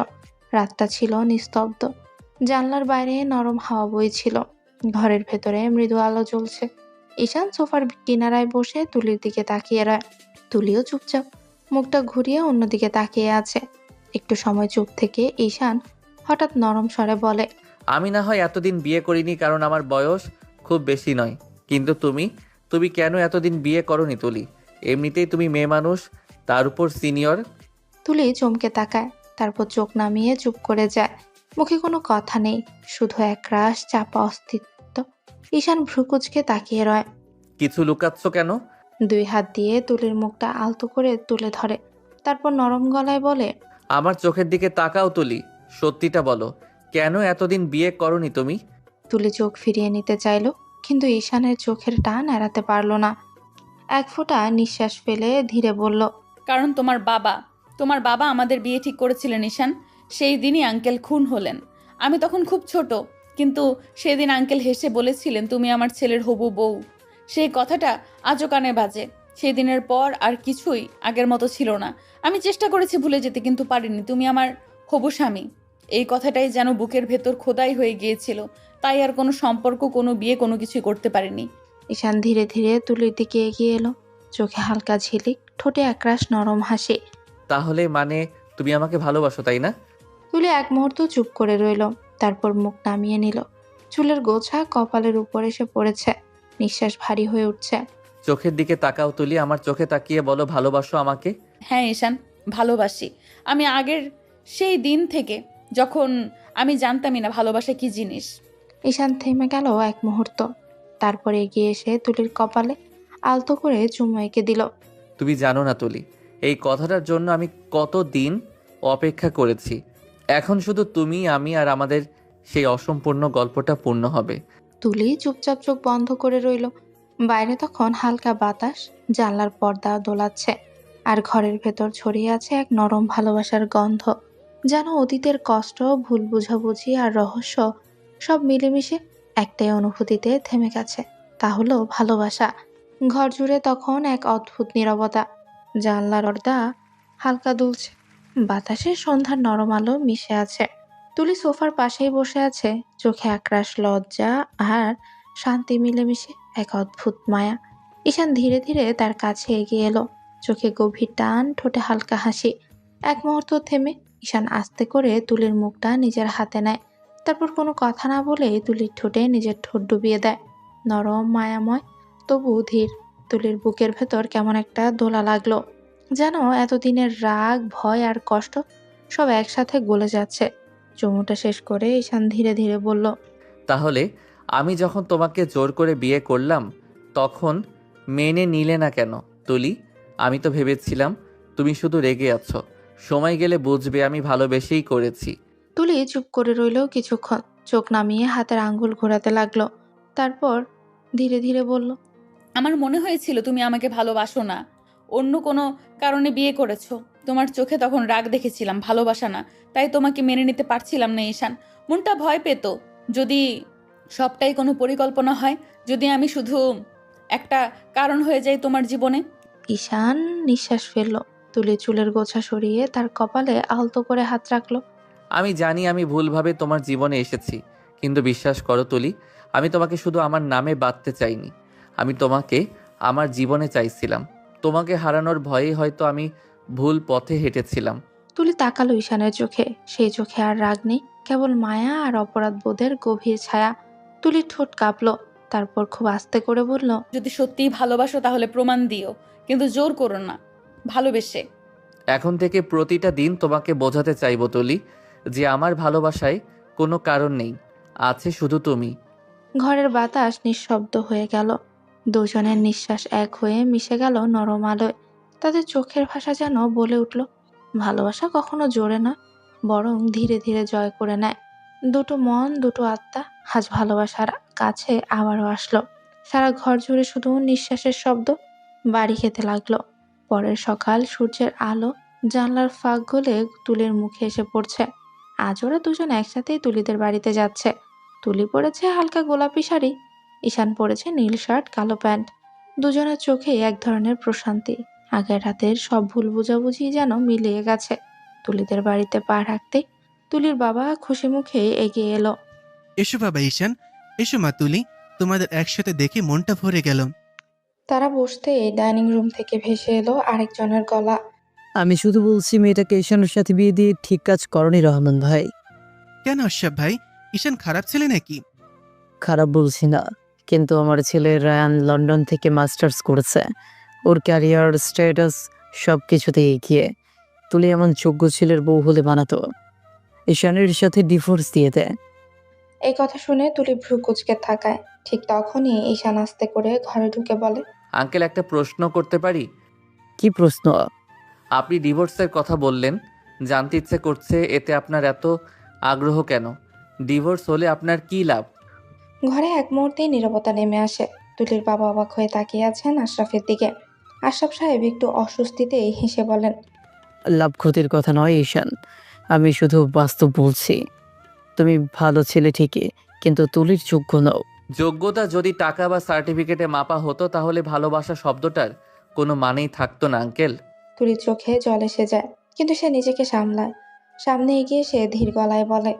C: রাতটা ছিল নিস্তব্ধ, জানলার বাইরে নরম হাওয়া বইছিল, ঘরের ভেতরে মৃদু আলো জ্বলছে। ঈশান সোফার কিনারায় বসে তুলির দিকে তাকিয়ে রয়। তুলিও চুপচাপ, মুখটা ঘুরিয়ে অন্যদিকে তাকিয়ে আছে। একটু সময় চুপ থেকে ঈশান হঠাৎ নরম স্বরে বলে,
B: আমি না হয় এতদিন বিয়ে করিনি কারণ আমার বয়স খুব বেশি নয়, কিন্তু তুমি কেন এতদিন বিয়ে করনি তুলি? এমনিতেই তুমি মেয়ে মানুষ, তার উপর সিনিয়র।
C: তুলি চমকে তাকায়, তারপর চোখ নামিয়ে চুপ করে যায়। মুখে কোনো কথা নেই, শুধু একরাশ চাপা অস্তিত্ব। ঈশান ভ্রুকুচকে তাকিয়ে রয়।
B: কিছু লুকাচ্ছ কেন?
C: দুই হাত দিয়ে তুলির মুখটা আলতো করে তুলে ধরে, তারপর নরম গলায় বলে,
B: আমার চোখের দিকে তাকাও তুলি, সত্যিটা বলো, কেন এতদিন বিয়ে করনি তুমি?
C: তুলি চোখ ফিরিয়ে নিতে চাইল, কিন্তু ঈশানের চোখের টান এড়াতে পারল না। এক ফোঁটা নিঃশ্বাস ফেলে ধীরে বলল,
A: কারণ তোমার বাবা আমাদের বিয়ে ঠিক করেছিলেন ঈশান। সেই দিনই আঙ্কেল খুন হলেন। আমি তখন খুব ছোট, কিন্তু সেদিন আঙ্কেল হেসে বলেছিলেন তুমি আমার ছেলের হবু বউ। সেই কথাটা আজও কানে বাজে। সেই দিনের পর আর কিছুই আগের মতো ছিল না। আমি চেষ্টা করেছি ভুলে যেতে, কিন্তু পারিনি। তুমি আমার হবু স্বামী, এই কথাটাই যেন বুকের ভেতর খোদাই হয়ে গিয়েছিল। তাই আর কোনো সম্পর্ক, কোনো বিয়ে, কোনো কিছুই করতে পারিনি।
C: ঈশান ধীরে ধীরে তুলির দিকে এগিয়ে এলো, চোখে হালকা ঝিলিক, ঠোঁটে একরাশ নরম হাসি।
B: তাহলে মানে তুমি আমাকে ভালোবাসো, তাই না?
C: তুলি এক মুহূর্ত চুপ করে রইল, তারপর মুখ নামিয়ে নিল। চুলের গোছা কপালের উপর এসে পড়েছে, নিঃশ্বাস ভারী হয়ে উঠছে।
B: চোখের দিকে তাকাও তুলি, আমার চোখে তাকিয়ে বলো ভালোবাসো আমাকে।
A: হ্যাঁ ঈশান, ভালোবাসি। আমি আগের সেই দিন থেকে, যখন আমি জানতামই না ভালোবাসা কি জিনিস।
C: ঈশান থেমে গেল এক মুহূর্ত, তারপর এগিয়ে এসে তুলির কপালে আলতো করে চুমু এঁকে দিল।
B: তুমি জানো না তুলি, এই কথাটার জন্য আমি কত দিন অপেক্ষা করেছি। এখন শুধু তুমি, আমি আর আমাদের সেই অসম্পূর্ণ গল্পটা পূর্ণ হবে।
C: তুলি চুপচাপ চোখ বন্ধ করে রইল। বাইরে তখন হালকা বাতাস, জানলার পর্দা দোলাচ্ছে, আর ঘরের ভেতর ছড়িয়ে আছে এক নরম ভালোবাসার গন্ধ। যেন অতীতের কষ্ট, ভুল বোঝাবুঝি আর রহস্য সব মিলেমিশে একটাই অনুভূতিতে থেমে গেছে, তা হলো ভালোবাসা। ঘর জুড়ে তখন এক অদ্ভুত নীরবতা। জানলার পর্দা হালকা দুলছে, বাতাসে সন্ধ্যার নরম আলো মিশে আছে। তুলি সোফার পাশেই বসে আছে, চোখে একরাশ লজ্জা আর শান্তি মিলেমিশে এক অদ্ভুত মায়া। ঈশান ধীরে ধীরে তার কাছে এগিয়ে এলো, চোখে গভীর টান, ঠোঁটে হালকা হাসি। এক মুহূর্ত থেমে ঈশান আস্তে করে তুলির মুখটা নিজের হাতে নেয়, তারপর কোনো কথা না বলে তুলির ঠোঁটে নিজের ঠোঁট ডুবিয়ে দেয়। নরম, মায়াময়, তবু ধীর। তুলির বুকের ভেতর কেমন একটা দোলা লাগলো, যেন এতদিনের রাগ, ভয় আর কষ্ট সব একসাথে গলে যাচ্ছে। চুমুটা শেষ করে ঈশান ধীরে ধীরে বলল,
B: তাহলে আমি যখন তোমাকে জোর করে বিয়ে করলাম তখন মেনে নিলে না কেন তুলি? আমি তো ভেবেছিলাম তুমি শুধু রেগে আছো, সময় গেলে বুঝবে আমি ভালোবেসেই করেছি।
C: তুলি চুপ করে রইল কিছুক্ষণ, চোখ নামিয়ে হাতের আঙ্গুল ঘোরাতে লাগলো, তারপর ধীরে ধীরে বলল,
A: আমার মনে হয়েছিল তুমি আমাকে ভালোবাসো না, অন্য কোনো কারণে বিয়ে করেছো। তোমার চোখে তখন রাগ দেখেছিলাম, ভালোবাসা না। তাই তোমাকে মেনে নিতে পারছিলাম না ঈশান। মনটা ভয় পেত যদি সবটাই কোনো পরিকল্পনা হয়, যদি আমি শুধু একটা কারণ হয়ে যাই তোমার জীবনে।
C: ঈশান নিঃশ্বাস ফেলল। তুলি চুলের গোছা সরিয়ে তার কপালে আলতো করে হাত রাখলো।
B: আমি জানি আমি ভুলভাবে তোমার জীবনে এসেছি, কিন্তু বিশ্বাস করো তুলি, আমি তোমাকে শুধু আমার নামে বাঁধতে চাইনি। আমি তোমাকে আমার জীবনে চাইছিলাম। তোমাকে হারানোর ভয়েই হয়তো আমি ভুল পথে হেঁটেছিলাম।
C: তুলি তাকালো ঈশানের চোখে। সেই চোখে আর রাগ নেই, কেবল মায়া আর অপরাধ বোধের গভীর ছায়া। তুলির ঠোঁট কাঁপলো, তারপর খুব আস্তে করে বলল,
A: যদি সত্যিই ভালোবাসো তাহলে প্রমাণ দিও, কিন্তু জোর করো না। ভালোবেসে
B: এখন থেকে প্রতিটা দিন তোমাকে বোঝাতে চাইবো তুলি, যে আমার ভালোবাসায় কোনো কারণ নেই, আছে শুধু তুমি।
C: ঘরের বাতাস নিঃশব্দ হয়ে গেল। দুজনের নিঃশ্বাস এক হয়ে মিশে গেল নরম আলোয়। তাদের চোখের ভাষা যেন বলে উঠল, ভালোবাসা কখনো জোরে না, বরং ধীরে ধীরে জয় করে নেয়। দুটো মন, দুটো আত্মা আজ ভালোবাসার কাছে আবারও আসলো। সারা ঘর জুড়ে শুধু নিঃশ্বাসের শব্দ। বাড়ি খেতে লাগলো। পরের সকাল, সূর্যের আলো জানলার ফাঁক গলে তুলির মুখে এসে পড়ছে। আজ ওরা দুজন একসাথেই তুলিদের বাড়িতে যাচ্ছে। তুলি পরেছে হালকা গোলাপি শাড়ি, ঈশান পরেছে নীল শার্ট, কালো প্যান্ট। দুজনের চোখে এক ধরনের প্রশান্তি। আগের রাতের সব ভুল বোঝাবুঝি যেন মিলিয়ে গেছে। তুলিদের বাড়িতে পা রাখতে তুলির বাবা খুশি মুখে এগিয়ে এলো।
E: এসো বাবা ঈশান, এসো মা তুলি, তোমাদের একসাথে দেখে মনটা ভরে গেল।
C: তারা বসতে ডাইনিং রুম থেকে ভেসে এলো আরেকজনের গলা।
J: আমি শুধু বলছি মেয়েটাকে ঈশানের সাথে বিয়ে দিয়ে ঠিক কাজ করনি রহমান ভাই।
E: কেন আশরাফ ভাই, ঈশান খারাপ ছেলে নাকি?
J: খারাপ বলছি না, কিন্তু আমার ছেলে রায়ান লন্ডন থেকে মাস্টার্স করেছে। ওর ক্যারিয়ার, স্ট্যাটাস সব কিছুতে এগিয়ে। তুলি এমন যোগ্য ছেলের বউ হলে বানাতো, ঈশানের সাথে ডিভোর্স দিয়ে দেয়।
C: এই কথা শুনে তুলি ভ্রু কুঁচকে থাকায়। ঠিক তখনই ঈশান আস্তে করে ঘরে ঢুকে বলে,
B: আঙ্কেল, একটা প্রশ্ন করতে পারি?
J: কি প্রশ্ন?
B: আপনি ডিভোর্সের কথা বললেন, জানতে ইচ্ছে করছে এতে আপনার এত আগ্রহ কেন? ডিভোর্স হলে আপনার কি লাভ?
C: ঘরে এক মুহূর্তেই নীরবতা নেমে আসে। তুলির বাবা অবাক হয়ে তাকিয়ে আছেন আশরাফের দিকে। আশরাফ সাহেব একটু অস্বস্তিতেই হেসে বলেন,
J: লাভ ক্ষতির কথা নয় ঈশান, আমি শুধু বাস্তব বলছি। তুমি ভালো ছেলে ঠিকই, কিন্তু তুলির যোগ্য নও।
B: যোগ্যতা যদি টাকা বা সার্টিফিকেটে মাপা হতো তাহলে ভালোবাসা শব্দটার কোনো মানেই থাকতো না আঙ্কেল।
C: তুলির চোখে জল এসে যায়, কিন্তু সে নিজেকে সামলায়। সামনে এগিয়ে সে ধীর গলায় বলে,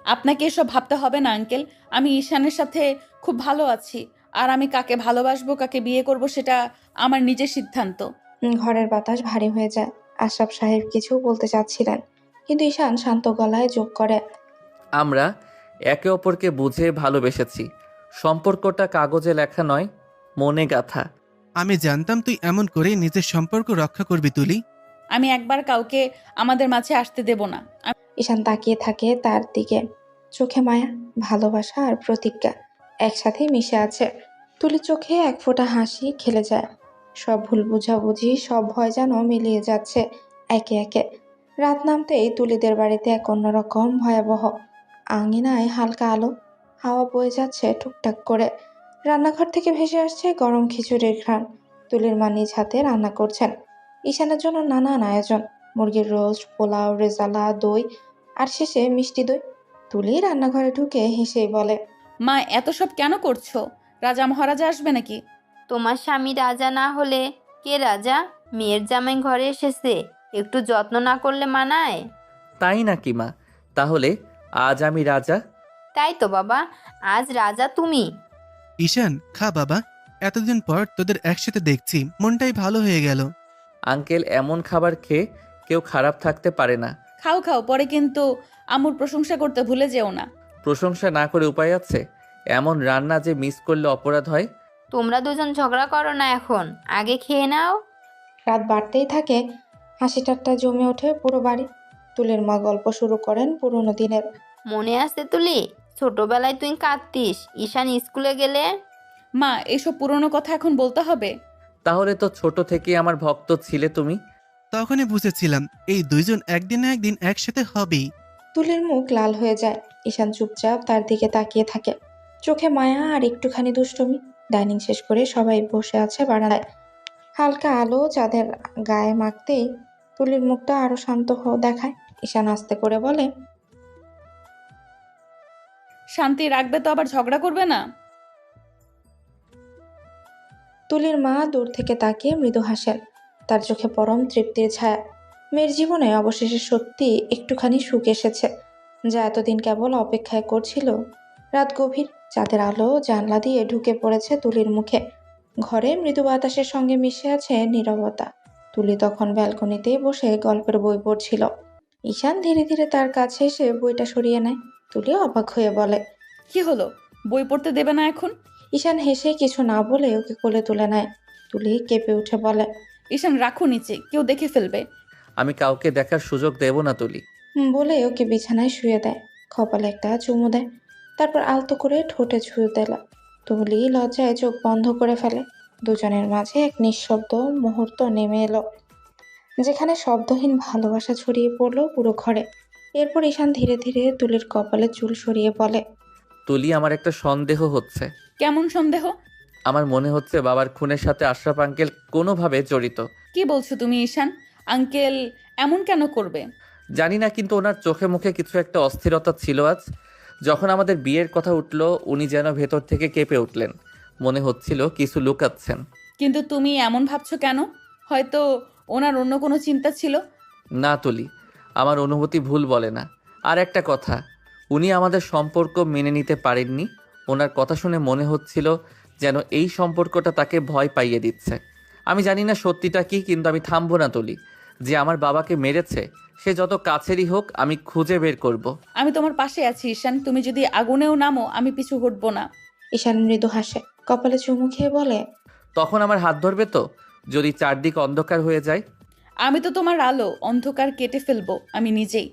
A: আপনাকে এসব ভাবতে হবে না আঙ্কেল। আমি ঈশানের সাথে খুব ভালো আছি, আর আমি কাকে ভালোবাসবো, কাকে বিয়ে করব, সেটা আমার নিজের সিদ্ধান্ত।
C: ঘরের বাতাস ভারী হয়ে যায়। আশরাফ সাহেব কিছু বলতে চাচ্ছিলেন, কিন্তু ঈশান শান্ত গলায় যোগ করে,
B: আমরা একে অপরকে বুঝে ভালোবেসেছি। সম্পর্কটা কাগজে লেখা নয়, মনে গাথা।
E: আমি জানতাম তুই এমন করে নিজের সম্পর্ক রক্ষা করবি তুলি।
A: আমি একবার কাউকে আমাদের মাঝে আসতে দেব না।
C: ঈশান তাকিয়ে থাকে তার দিকে। চোখে মায়া, ভালোবাসা আর প্রতিজ্ঞা একসাথে মিশে আছে। তুলির চোখে এক ফোঁটা হাসি খেলে যায়। সব ভুল বোঝাবুঝি, সব ভয় যেন মিলিয়ে যাচ্ছে একে একে। রাত নামতেই তুলিদের বাড়িতে এক অন্যরকম ভয়াবহ। আঙিনায় হালকা আলো, হাওয়া বয়ে যাচ্ছে টুকটাক করে। রান্নাঘর থেকে ভেসে আসছে গরম খিচুড়ির ঘ্রাণ। তুলির মা নিজ হাতে রান্না করছেন। ঈশানের জন্য নানান আয়োজন, মুরগির রোস্ট, পোলাও, রেজালা, দই, আর শেষে মিষ্টি দই। তুলি রান্নাঘরে ঢুকে হেসেই বলে,
A: মা, এত সব কেন করছো? রাজা মহারাজা আসবে নাকি?
F: তোমার স্বামী রাজা না হলে কে রাজা? মেয়ের জামাই ঘরে এসেছে, একটু যত্ন না করলে মানায়?
B: তাই নাকি মা? তাহলে আজ আমি রাজা?
F: তাই তো বাবা, আজ রাজা তুমি।
E: ঈশান, খা বাবা, এতদিন পর তোদের একসাথে দেখছি, মনটাই ভালো হয়ে গেল।
B: আঙ্কেল, এমন খাবার খেয়ে কেউ খারাপ থাকতে পারে না।
A: খাও খাও, পরে কিন্তু আম্মুর প্রশংসা করতে ভুলে যেও না।
B: প্রশংসা না করে উপায় আছে? এমন রান্না যে মিস করলে অপরাধ হয়।
F: তোমরা দুজন ঝগড়া করো না এখন, আগে খেয়ে নাও।
C: রাত বাড়তেই থাকে, হাসি ঠাট্টা জমে ওঠে পুরো বাড়ি। তুলির মা গল্প শুরু করেন পুরোনো দিনের।
F: মনে আছে তুলি, ছোটবেলায় তুই কাঁদতিস ঈশান স্কুলে গেলে?
A: মা, এসব পুরনো কথা এখন বলতে হবে?
B: তাহলে তো ছোট থেকে আমার ভক্ত ছিলে তুমি।
E: তখনই বুঝেছিলাম এই দুইজন একদিন না একদিন একসাথে হবেই।
C: তুলির মুখ লাল হয়ে যায়। ঈশান চুপচাপ তার দিকে তাকিয়ে থাকে, চোখে মায়া আর একটুখানি দুষ্টুমি। ডাইনিং শেষ করে সবাই বসে আছে বারান্দায়। হালকা আলো চাঁদের গায়ে মাখতেই তুলির মুখটা আরো শান্ত দেখায়। ঈশান আস্তে করে বলে,
A: শান্তি রাখবে তো আবার ঝগড়া করবে না?
C: তুলির মা দূর থেকে তাকিয়ে মৃদু হাসেন, তার চোখে পরম তৃপ্তির ছায়া। মেয়ের জীবনে অবশেষে সত্যি একটুখানি সুখ এসেছে, যা এতদিন কেবল অপেক্ষায় করছিল। রাত গভীর, চাঁদের আলো জানলা দিয়ে ঢুকে পড়েছে তুলির মুখে। ঘরে মৃদু বাতাসের সঙ্গে মিশে আছে নীরবতা। তুলি তখন ব্যালকনিতেই বসে গল্পের বই পড়ছিল। ঈশান ধীরে ধীরে তার কাছে এসে বইটা সরিয়ে নেয়। তুলি অবাক হয়ে বলে,
A: কি হলো, বই পড়তে দেবে না এখন?
C: ঈশান হেসে কিছু না বলে ওকে কোলে তুলে নেয়। তুলি কেঁপে উঠে বলে,
A: ঈশান রাখো নিচে, কেউ দেখে ফেলবে।
B: আমি কাউকে দেখার সুযোগ দেব না তুলি।
C: বলে ওকে বিছানায় শুয়ে দেয়, কপালে একটা চুমু দেয়, তারপর আলতো করে ঠোঁটে ছুঁয়ে দিল। তুলি লজ্জায় চোখ বন্ধ করে ফেলে। দুজনের মাঝে এক নিঃশব্দ মুহূর্ত নেমে এলো, যেখানে শব্দহীন ভালোবাসা ছড়িয়ে পড়লো পুরো ঘরে। এরপর ঈশান ধীরে ধীরে তুলির কপালে চুল সরিয়ে বলে,
B: তুলি, আমার একটা সন্দেহ হচ্ছে।
A: কেমন সন্দেহ?
B: আমার মনে হচ্ছে বাবার খুনের সাথে আশরাফ আঙ্কেল কোনোভাবে জড়িত।
A: কি বলছো তুমি ঈশান? আঙ্কেল এমন কেন করবে?
B: জানি না, কিন্তু ওনার চোখে মুখে কিছু একটা অস্থিরতা ছিল আজ। যখন আমাদের বিয়ের কথা উঠল, উনি যেন ভেতর থেকে কেঁপে উঠলেন। মনে হচ্ছিল কিছু লুকাচ্ছেন।
A: কিন্তু তুমি এমন ভাবছো কেন? হয়তো ওনার অন্য কোনো চিন্তা ছিল।
B: না তুলি, আমার অনুভূতি ভুল বলে না। আর একটা কথা, উনি আমাদের সম্পর্ক মেনে নিতে পারেননি। ওনার কথা শুনে মনে হচ্ছিল যেন এই সম্পর্কটা তাকে ভয় পাইয়ে দিচ্ছে। আমি জানি না সত্যিটা কি, কিন্তু আমি থামবো না তুলি। যে আমার বাবাকে মেরেছে, সে যত কাছেরই হোক, আমি খুঁজে বের করব।
A: আমি তোমার পাশে আছি ঈশান, তুমি যদি আগুনেও নামো আমি পিছু হটবো না।
C: ঈশান মৃদু হাসে, কপালে চুমু খেয়ে বলে,
B: তখন আমার হাত ধরবে তো, যদি চারদিক অন্ধকার হয়ে যায়?
A: আমি তো তোমার আলো, অন্ধকার কেটে ফেলবো আমি নিজেই।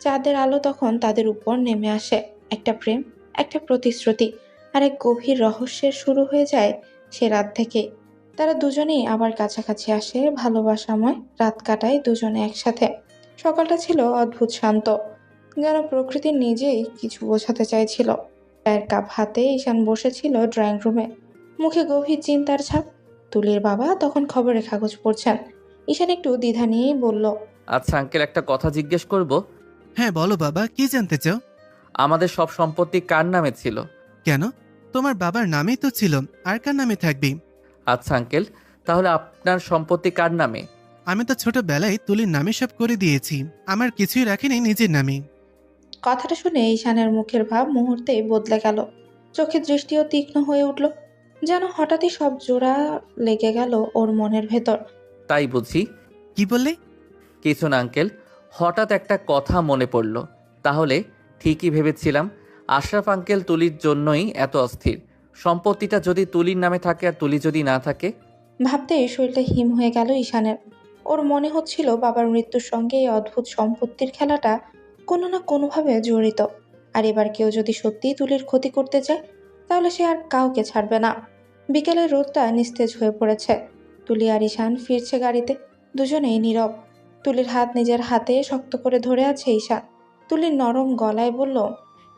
C: চাঁদের আলো তখন তাদের উপর নেমে আসে। একটা প্রেম, একটা প্রতিশ্রুতি, আর এক গভীর রহস্যের শুরু হয়ে যায় সে রাত থেকে। তারা দুজনেই আবার কাছাকাছি আসে, ভালোবাসাময় রাত কাটায় দুজনে একসাথে। সকালটা ছিল অদ্ভুত শান্ত, যেন প্রকৃতি নিজেই কিছু বোঝাতে চাইছিল। চায়ের কাপ হাতে ঈশান বসেছিল ড্রয়িং রুমে, মুখে গভীর চিন্তার ছাপ। তুলির বাবা তখন খবরের কাগজ পড়ছেন। ঈশান একটু দ্বিধা নিয়েই বলল,
B: আচ্ছা আঙ্কেল, একটা কথা জিজ্ঞেস করব?
E: হ্যাঁ বলো বাবা, কি জানতে চাও?
B: আমাদের সব সম্পত্তি কার নামে ছিল?
E: কেন, তোমার বাবার নামেই তো ছিল, আর কার নামে থাকবে?
B: আচ্ছা আঙ্কেল, তাহলে আপনার সম্পত্তি কার নামে?
E: আমি তো ছোটবেলায় তুলির নামে সব করে দিয়েছি, আমার কিছুই রাখিনি নিজের নামে।
C: কথাটা শুনে ঈশানের মুখের ভাব মুহূর্তেই বদলে গেল। চোখের দৃষ্টিও তীক্ষ্ণ হয়ে উঠল, যেন হঠাৎই সব জোড়া লেগে গেল ওর মনের ভেতর।
B: তাই বুঝি?
E: কি বললে?
B: কিছু না আঙ্কেল, হঠাৎ একটা কথা মনে পড়ল। তাহলে ঠিকই ভেবেছিলাম, আশরাফ আঙ্কেল তুলির জন্যই এত অস্থির। সম্পত্তিটা যদি তুলির নামে থাকে আর তুলি যদি না থাকে?
C: ভাবতেই শরীরটা হিম হয়ে গেল ঈশানের। ওর মনে হচ্ছিল বাবার মৃত্যুর সঙ্গে এই অদ্ভুত সম্পত্তির খেলাটা কোনো না কোনোভাবে জড়িত। আর এবার কেউ যদি সত্যিই তুলির ক্ষতি করতে চায়, তাহলে সে আর কাউকে ছাড়বে না। বিকেলের রোদটা নিস্তেজ হয়ে পড়েছে। তুলি আর ঈশান ফিরছে গাড়িতে, দুজনেই নীরব। তুলির হাত নিজের হাতে শক্ত করে ধরে আছে ঈশান। তুলির নরম গলায় বলল,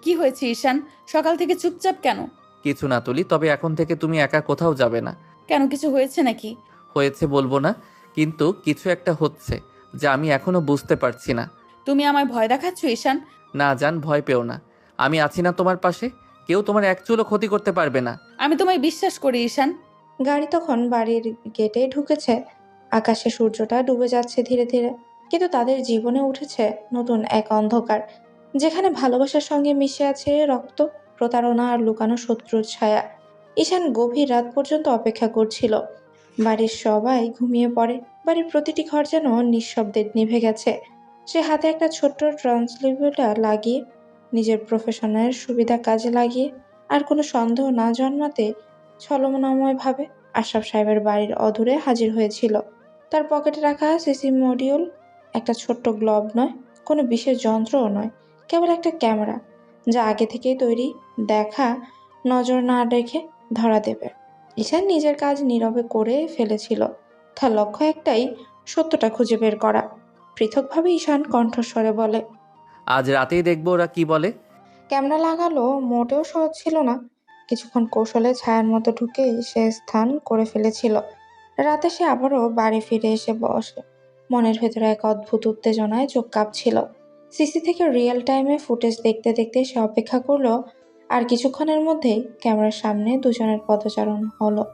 A: কি হয়েছে ঈশান, সকাল থেকে চুপচাপ কেন?
B: কিছু না তুলি, তবে এখন থেকে তুমি একা কোথাও যাবে না।
A: কেন, কিছু হয়েছে নাকি?
B: হয়েছে বলবো না, কিন্তু কিছু একটা হচ্ছে যা আমি এখনো বুঝতে পারছি না।
A: তুমি আমায় ভয় দেখাচ্ছ ঈশান?
B: না জান, ভয় পেও না, আমি আছি না তোমার পাশে। কেউ তোমার এক চুলও ক্ষতি করতে পারবে না।
A: আমি তোমায় বিশ্বাস করি ঈশান।
C: গাড়ি তখন বাড়ির গেটে ঢুকেছে। আকাশে সূর্যটা ডুবে যাচ্ছে ধীরে ধীরে, কিন্তু তাদের জীবনে উঠেছে নতুন এক অন্ধকার, যেখানে ভালোবাসার সঙ্গে মিশে আছে রক্ত, প্রতারণা আর লুকানো শত্রুর ছায়া। ঈশান গভীর রাত পর্যন্ত অপেক্ষা করছিল। বাড়ির সবাই ঘুমিয়ে পড়ে, বাড়ির প্রতিটি ঘর যেন নিঃশব্দে নিভে গেছে। সে হাতে একটা ছোট্ট ট্রান্সলিভার লাগিয়ে, নিজের প্রফেশনের সুবিধা কাজে লাগিয়ে, আর কোনো সন্দেহ না জন্মাতে ছলমনাময়ভাবে আশরাফ সাহেবের বাড়ির অদূরে হাজির হয়েছিল। তার পকেটে রাখা সিসি মডিউল একটা ছোট্ট গ্লোব নয়, কোনো বিশেষ যন্ত্রও নয়, কেবল একটা ক্যামেরা, যা আগে থেকেই তৈরি, দেখা নজর না রেখে ধরা দেবে। ঈশান নিজের কাজ নীরবে করে ফেলেছিল। তার লক্ষ্য একটাই, সত্যটা খুঁজে বের করা। পৃথকভাবে ঈশান কণ্ঠস্বরে বলে,
B: আজ রাতেই দেখবো ওরা কি বলে।
C: ক্যামেরা লাগালো মোটেও সহজ ছিল না। কিছুক্ষণ কৌশলে ছায়ার মতো ঢুকে সে স্থান করে ফেলেছিল। রাতে সে আবারও বাড়ি ফিরে এসে বসে। মনের ভেতরে এক অদ্ভুত উত্তেজনায় চোখ কাঁপছিল। সিসি থেকে রিয়েল টাইমে ফুটেজ দেখতে দেখতে সে অপেক্ষা করলো। আর কিছুক্ষণের মধ্যেই ক্যামেরার সামনে দুজনের পদচারণ হলো।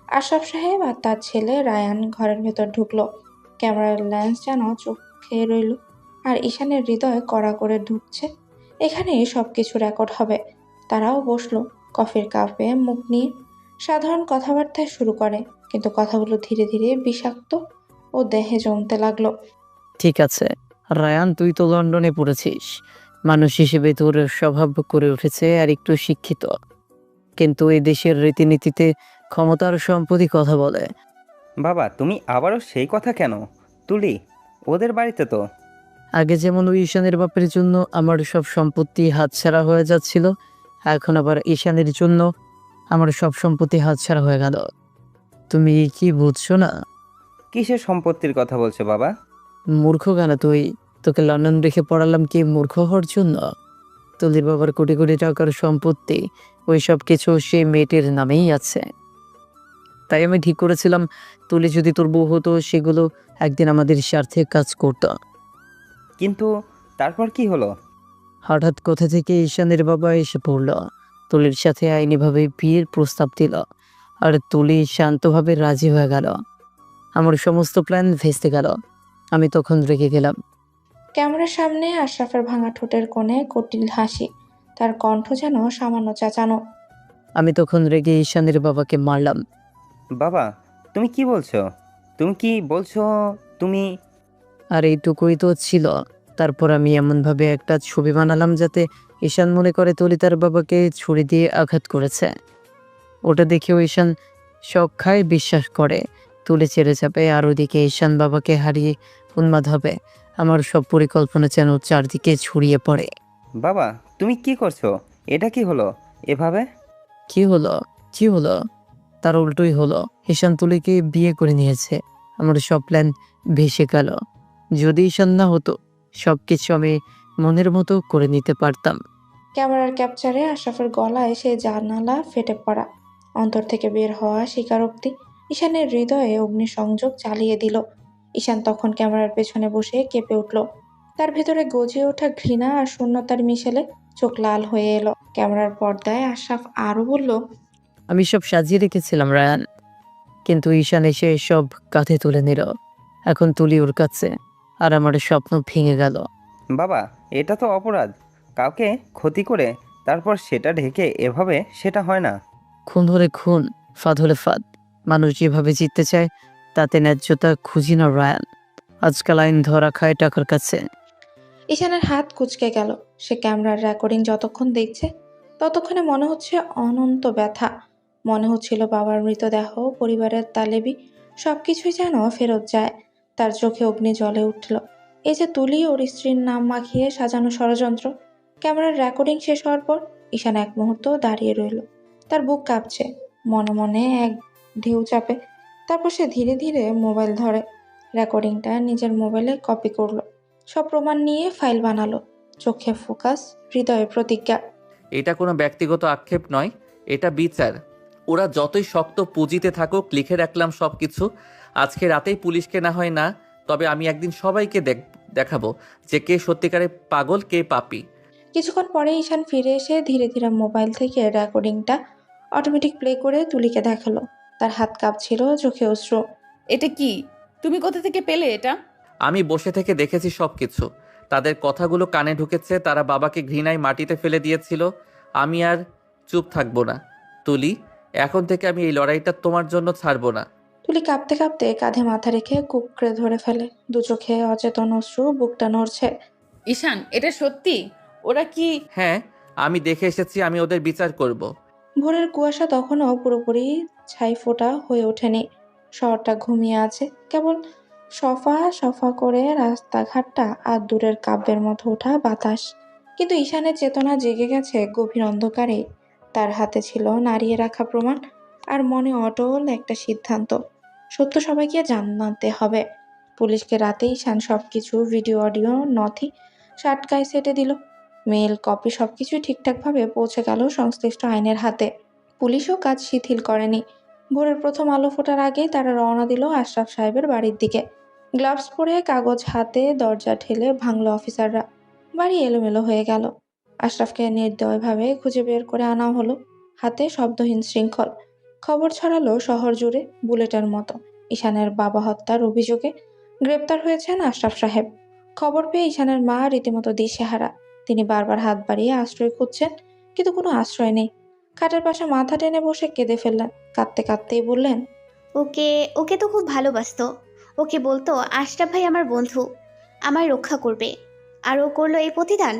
C: আশরাফ সাহেব আর তার ছেলে রায়ান ঘরের ভেতর ঢুকলো। ক্যামেরার লেন্স যেন চোখ খেয়ে রইল। আর ঈশানের হৃদয় কড়া করে ঢুকছে, এখানে সবকিছু রেকর্ড হবে। তারাও বসলো কফির কাপে মুখ নিয়ে। সাধারণ কথাবার্তায় শুরু করে, কিন্তু কথাগুলো ধীরে ধীরে বিষাক্ত ও দেহে জমতে লাগলো।
J: ঠিক আছে রায়ান, তুই তো লন্ডনে পড়েছিস, মানুষ হিসেবে তোর স্বভাব করে উঠেছে আর একটু শিক্ষিত, কিন্তু এই দেশের রীতিনীতিতে ক্ষমতার সম্পত্তি কথা বলে।
K: বাবা, তুমি আবারও সেই কথা কেন? তুলি ওদের বাড়িতে তো।
J: আগে যেমন ওই ঈশানের বাপের জন্য আমার সব সম্পত্তি হাতছাড়া হয়ে যাচ্ছিল, এখন আবার ঈশানের জন্য আমার সব সম্পত্তি হাতছাড়া হয়ে গেল। তুমি কি বুঝছো না?
K: কিসের সম্পত্তির কথা বলছো বাবা?
J: মূর্খ কেন তুই? তোকে লন্ডন রেখে পড়ালাম কি মূর্খ হওয়ার জন্য? তুলির বাবার কোটি কোটি টাকার সম্পত্তি, ওই সব কিছু সেই মেয়েটির নামেই আছে। তাই আমি ঠিক করেছিলাম তুলি যদি তোর বউ হতো, সেগুলো একদিন আমাদের স্বার্থে কাজ করতো।
K: কিন্তু তারপর কি হলো?
J: হঠাৎ কোথা থেকে ঈশানের বাবা এসে পড়ল, তুলির সাথে আইনিভাবে বিয়ের প্রস্তাব দিল, আর তুলি শান্তভাবে রাজি হয়ে গেল। আমার সমস্ত প্ল্যান ভেস্তে গেল। আমি তখন রেগে গেলাম।
C: ক্যামেরার সামনে আশরাফের ভাঙা ঠোঁটের কোণে কুটিল হাসি, তার কণ্ঠ যেন সামান্য চেঁচানো।
J: আমি তখন রেগে ঈশানের বাবাকে মারলাম।
K: বাবা, তুমি কি বলছো? তুমি
J: আর এইটুকুই তো ছিল। তারপর আমি এমনভাবে একটা ছবি বানালাম যাতে ঈশান মনে করে তুলি তার বাবাকে ছুরি দিয়ে আঘাত করেছে। ওটা দেখেও ঈশান শখ খায়, বিশ্বাস করে তুলে ছেড়ে যাবে, আর ওদিকে ঈশান বাবাকে হারিয়ে উন্মাদ হবে। আমার সব পরিকল্পনা যেন চারদিকে ছড়িয়ে পড়ে।
K: বাবা, তুমি কি করছো? এটা কি হলো এভাবে?
J: কি হলো? কি হলো? তার উল্টোই হলো। ঈশান তুলিকে বিয়ে করে নিয়েছে। আমার সব প্ল্যান ভেসে গেল। যদি ঈশান না হতো, সবকিছু আমি মনের মতো করে নিতে পারতাম।
C: ক্যামেরার ক্যাপচারে আশরাফের গলায় সেই জানালা ফেটে পড়া, অন্তর থেকে বের হওয়া স্বীকারোক্তি ঈশানের হৃদয়ে অগ্নিসংযোগ জ্বালিয়ে দিল। ঈশান তখন ক্যামেরার পেছনে বসে কেঁপে উঠল। তার ভেতরে গজিয়ে ওঠা ঘৃণা আর শূন্যতার মিশেলে চোখ লাল হয়ে এলো। ক্যামেরার পর্দায় আশরাফ আরও বলল,
J: আমি সব সাজিয়ে রেখেছিলাম রায়ান, কিন্তু ঈশান এসে সব কাঁধে তুলে নিল। এখন তুলি ওর কাছে, আর আমার স্বপ্ন ভেঙে গেল।
K: বাবা, এটা তো অপরাধ। কাউকে ক্ষতি করে তারপর সেটা ঢেকে এভাবে, সেটা হয় না।
J: খুন হলে খুন, ফাঁদ হলে ফাঁদ। মানুষ যেভাবে জিততে চায় তাতে ন্যায্যতা খুঁজি না রায়ান। আজকাল আইন ধরা খায় টাকার কাছে।
C: ঈশানের হাত কুঁচকে গেল। সে ক্যামেরার রেকর্ডিং যতক্ষণ দেখছে ততক্ষণে মনে হচ্ছে অনন্ত ব্যথা। মনে হচ্ছিল বাবার মৃতদেহ, পরিবারের তালেবি সবকিছুই যেন ফেরত যায়। তার চোখে অগ্নি জ্বলে উঠল। এই যে তুলি ওর স্ত্রীর নাম মাখিয়ে সাজানো ষড়যন্ত্র। ক্যামেরার রেকর্ডিং শেষ হওয়ার পর ঈশান এক মুহূর্ত দাঁড়িয়ে রইল। তার বুক কাঁপছে, মনে মনে এক ঢেউ চাপে। তারপর সে ধীরে ধীরে মোবাইল ধরে, রেকর্ডিংটা নিজের মোবাইলে কপি করলো, সব প্রমাণ নিয়ে ফাইল বানালো। চোখে ফোকাস, হৃদয়ে প্রতিজ্ঞা।
B: এটা কোনো ব্যক্তিগত আক্ষেপ নয়, এটা বিচার। ওরা যতই শক্ত পুঁজিতে থাকুক, লিখে রাখলাম সব কিছু। আজকে রাতেই পুলিশকে না হয় না, তবে আমি একদিন সবাইকে দেখাবো যে কে সত্যিকারের পাগল, কে পাপী।
C: কিছুক্ষণ পরে ঈশান ফিরে এসে ধীরে ধীরে মোবাইল থেকে রেকর্ডিংটা অটোমেটিক প্লে করে তুলিকে দেখালো। তার হাত কাঁপছিল, চোখে অশ্রু।
A: এটা কি? তুমি কোথা থেকে পেলে এটা?
B: আমি বসে থেকে দেখেছি সব কিছু। তাদের কথাগুলো কানে ঢুকেছে। তারা বাবাকে ঘৃণায় মাটিতে ফেলে দিয়েছিল। আমি আর চুপ থাকবো না তুলি। এখন থেকে আমি এই লড়াইটা তোমার জন্য ছাড়বো না।
C: তুলি কাঁপতে কাঁপতে কাঁধে মাথা রেখে কুঁকড়ে ধরে ফেলে। দু চোখে অচেতন অশ্রু, বুকটা নড়ছে।
A: ঈশান, এটা সত্যি? ওরা কি?
B: হ্যাঁ, আমি দেখে এসেছি। আমি ওদের বিচার করব।
C: ভোরের কুয়াশা তখনও পুরোপুরি ছাই ফোটা হয়ে ওঠেনি। শহরটা ঘুমিয়ে আছে, কেবল সফা সফা করে রাস্তাঘাটটা আর দূরের কাব্যের মতো ওঠা বাতাস। কিন্তু ঈশানের চেতনা জেগে গেছে গভীর অন্ধকারে। তার হাতে ছিল নাড়িয়ে রাখা প্রমাণ, আর মনে অটল একটা সিদ্ধান্ত, সত্য সবাইকে জানাতে হবে। পুলিশকে রাতে ঈশান সবকিছু, ভিডিও, অডিও, নথি সাটকায় সেটে দিল। মেল, কপি সবকিছুই ঠিকঠাকভাবে পৌঁছে গেল সংশ্লিষ্ট আইনের হাতে। পুলিশও কাজ শিথিল করেনি। ভোরের প্রথম আলো ফোটার আগেই তারা রওনা দিল আশরাফ সাহেবের বাড়ির দিকে। গ্লাভস পরে কাগজ হাতে দরজা ঠেলে ভাঙল অফিসাররা। বাড়ি এলোমেলো হয়ে গেল। আশরাফকে নির্দয়ভাবে খুঁজে বের করে আনা হলো। হাতে শব্দহীন শৃঙ্খল। খবর ছড়ালো শহর জুড়ে বুলেটের মতো। ঈশানের বাবা হত্যার অভিযোগে গ্রেপ্তার হয়েছেন আশরাফ সাহেব। খবর পেয়ে ঈশানের মা রীতিমতো দিশেহারা। তিনি বারবার হাত বাড়িয়ে আশ্রয় খুঁজছেন, কিন্তু কোনো আশ্রয় নেই। খাটের পাশে মাথা টেনে বসে কেঁদে ফেললেন। কাঁদতে কাঁদতেই বললেন,
D: ওকে ওকে তো খুব ভালোবাসতো। ওকে বলতো আশরাফ ভাই আমার বন্ধু, আমায় রক্ষা করবে, আর ও করলো এই প্রতিদান।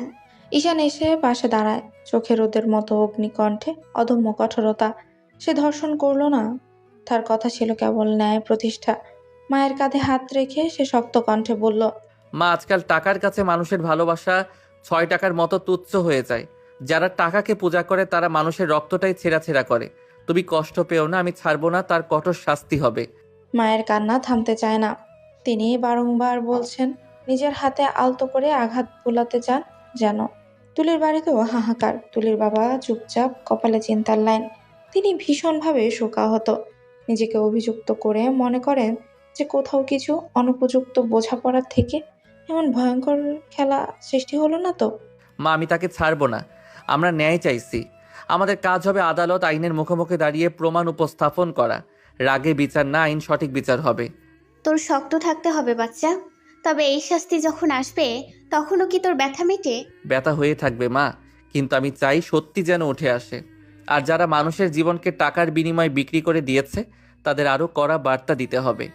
C: ঈশান এসে পাশে দাঁড়ায়, চোখে রোদের মতো অগ্নিকণ্ঠে অদম্য কঠোরতা। সে ধর্ষণ করলো না, তার কথা ছিল কেবল ন্যায় প্রতিষ্ঠা। মায়ের কাঁধে হাত রেখে সে শক্ত কণ্ঠে বলল,
B: মা, আজকাল টাকার কাছে মানুষের ভালোবাসা 6 টাকার মতো তুচ্ছ হয়ে যায়। যারা টাকাকে পূজা করে তারা মানুষের রক্তটাই ছেঁড়া করে। তুমি কষ্ট পেও না, আমি ছাড়বো না, তার কঠোর শাস্তি হবে।
C: মায়ের কান্না থামতে চায় না। তিনি বারংবার বলছেন, নিজের হাতে আলতো করে আঘাত বোলাতে চান যেন। তুলির বাড়িতেও হাহাকার। তুলির বাবা চুপচাপ, কপালে চিন্তার লাইন। তিনি ভীষণভাবে শোকাহত। নিজেকে অভিযুক্ত করে মনে করেন যে কোথাও কিছু অনুপযুক্ত বোঝাপড়ার থেকে এমন ভয়ঙ্কর খেলা সৃষ্টি হলো না তো।
B: মা, আমি তাকে ছাড়বো না। আমরা ন্যায় চাইছি। আমাদের কাজ হবে আদালত আইনের মুখোমুখি দাঁড়িয়ে প্রমাণ উপস্থাপন করা। রাগে বিচার না, আইন সঠিক বিচার হবে।
D: তোর শক্ত থাকতে হবে বাচ্চা। তবে এই শাস্তি যখন আসবে তখনও কি তোর ব্যথা মেটে?
B: ব্যথা হয়ে থাকবে মা, কিন্তু আমি চাই সত্যি যেন উঠে আসে। আর যারা মানুষের জীবনকে টাকার বিনিময়ে বিক্রি করে দিয়েছে তাদের আরও কড়া বার্তা দিতে হবে।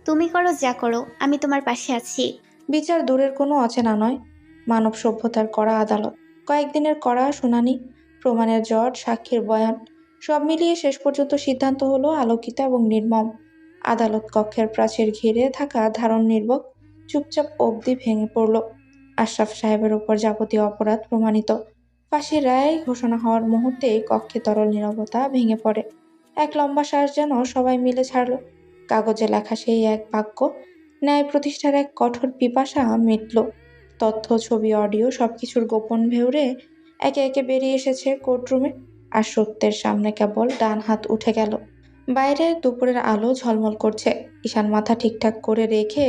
D: তুমি করো যা করো, আমি তোমার পাশে আছি।
C: বিচার দূরের কোনো অচেনা নয়, মানব সভ্যতার কড়া আদালত। কয়েকদিনের কড়া শুনানি, প্রমাণের জট, সাক্ষীর বয়ান, সব মিলিয়ে শেষ পর্যন্ত সিদ্ধান্ত হলো আলোকিত এবং নির্মম। আদালত কক্ষের প্রাচীর ঘিরে থাকা ধারণ নির্বক চুপচাপ অবধি ভেঙে পড়ল। আশরাফ সাহেবের উপর যাবতীয় অপরাধ প্রমাণিত। ফাঁসির রায় ঘোষণা হওয়ার মুহূর্তেই কক্ষে তরল নীরবতা ভেঙে পড়ে। এক লম্বা শ্বাস যেন সবাই মিলে ছাড়ল। কাগজে লেখা সেই এক বাক্য, ন্যায় প্রতিষ্ঠার এক কঠোর পিপাসা মিটল। তথ্য, ছবি, অডিও সবকিছুর গোপন ভেউরে একে একে বেরিয়ে এসেছে কোর্টরুমে। আর সত্যের সামনে কেবল ডান হাত উঠে গেল। বাইরে দুপুরের আলো ঝলমল করছে। ঈশান মাথা ঠিকঠাক করে রেখে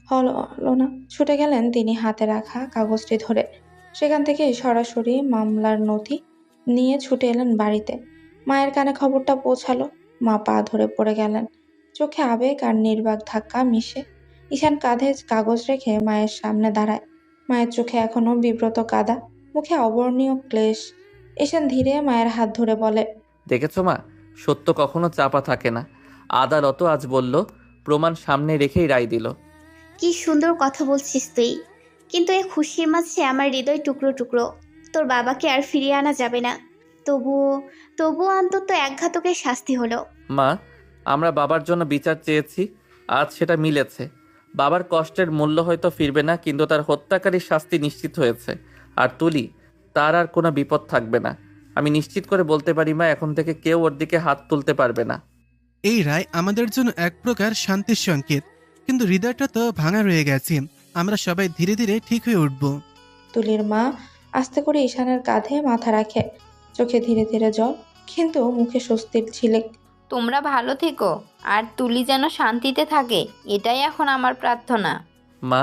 C: হলো না, ছুটে গেলেন তিনি হাতে রাখা কাগজটি ধরে। সেখান থেকে সরাসরি মামলার নথি নিয়ে ছুটে এলেন বাড়িতে। মায়ের কানে খবরটা পৌঁছালো। মা পা ধরে পড়ে গেলেন, চোখে আবেগ আর নির্বাক ধাক্কা মিশে। ঈশান কাঁধে কাগজ রেখে মায়ের সামনে দাঁড়ায়। মায়ের চোখে এখনো বিব্রত কাদা, মুখে অবর্ণীয় ক্লেশ। ঈশান ধীরে মায়ের হাত ধরে বলে,
B: দেখেছো মা, সত্য কখনো চাপা থাকে না। আদালতও আজ বলল, প্রমাণ সামনে রেখেই রায় দিল।
D: কি সুন্দর কথা বলছিস তুই, কিন্তু এই খুশির মাঝে আমার হৃদয় টুকরো টুকরো। তোর বাবাকে আর ফিরিয়ে আনা যাবে না। তবুও অন্তত এক ঘাতকের শাস্তি হলো।
B: মা, আমরা বাবার জন্য বিচার চেয়েছি, আজ সেটা মিলেছে। বাবার কষ্টের মূল্য হয়তো ফিরবে না, কিন্তু তার হত্যাকারীর শাস্তি নিশ্চিত হয়েছে। আর তুলি, তার আর কোনো বিপদ থাকবে না। আমি নিশ্চিত করে বলতে পারি মা, এখন থেকে কেউ ওর দিকে হাত তুলতে পারবে না।
E: এই রায় আমাদের জন্য এক প্রকার শান্তির সংকেত, কিন্তু হৃদয়টা তো ভাঙা রয়ে গেছে। আমরা সবাই ধীরে ধীরে ঠিক হয়ে উঠব।
C: তুলির মা আস্তে করে ঈশানের কাঁধে মাথা রাখে, চোখে ধীরে ধীরে জল, কিন্তু মুখে স্বস্তির ঝিলিক।
F: তোমরা ভালো থেকো, আর তুলি যেন শান্তিতে থাকে, এটাই এখন আমার প্রার্থনা।
B: মা,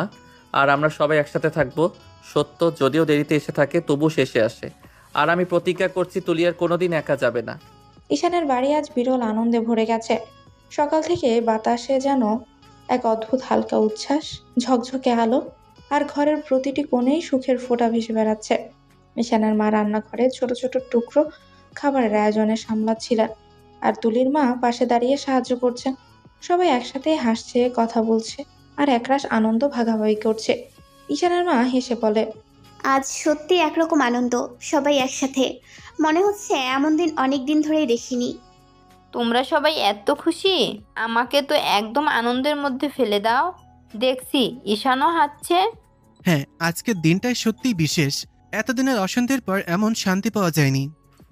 B: আর আমরা সবাই একসাথে থাকবো। সত্য যদিও দেরিতে এসে থাকে, তবু শেষে আসে। আর আমি প্রতিজ্ঞা করছি, তুলি আর কোনোদিন একা যাবে না।
C: ঈশানের বাড়ি আজ বিরল আনন্দে ভরে গেছে। সকাল থেকে বাতাসে যেন এক অদ্ভুত হালকা উচ্ছ্বাস, ঝকঝকে আলো, আর ঘরের প্রতিটি কোণেই সুখের ফোঁটা ভেসে বেড়াচ্ছে। ঈশানের মা রান্নাঘরে ছোট ছোট টুকরো খাবারের আয়োজনে সামলাচ্ছিলেন, আর তুলির মা পাশে দাঁড়িয়ে সাহায্য করছেন। সবাই একসাথে হাসছে, কথা বলছে, আর একরাশ আনন্দ ভাগাভাগি করছে। ঈশানের মা হেসে বলে,
D: আজ সত্যি একরকম আনন্দ, সবাই একসাথে। মনে হচ্ছে এমন দিন অনেক দিন ধরেই দেখিনি।
F: তোমরা সবাই এত খুশি, আমাকে তো একদম আনন্দের মধ্যে ফেলে দাও। দেখছি ঈশানও হাসছে।
E: হ্যাঁ, আজকের দিনটাই সত্যিই বিশেষ। এতদিনের অশান্তির পর এমন শান্তি পাওয়া যায়নি।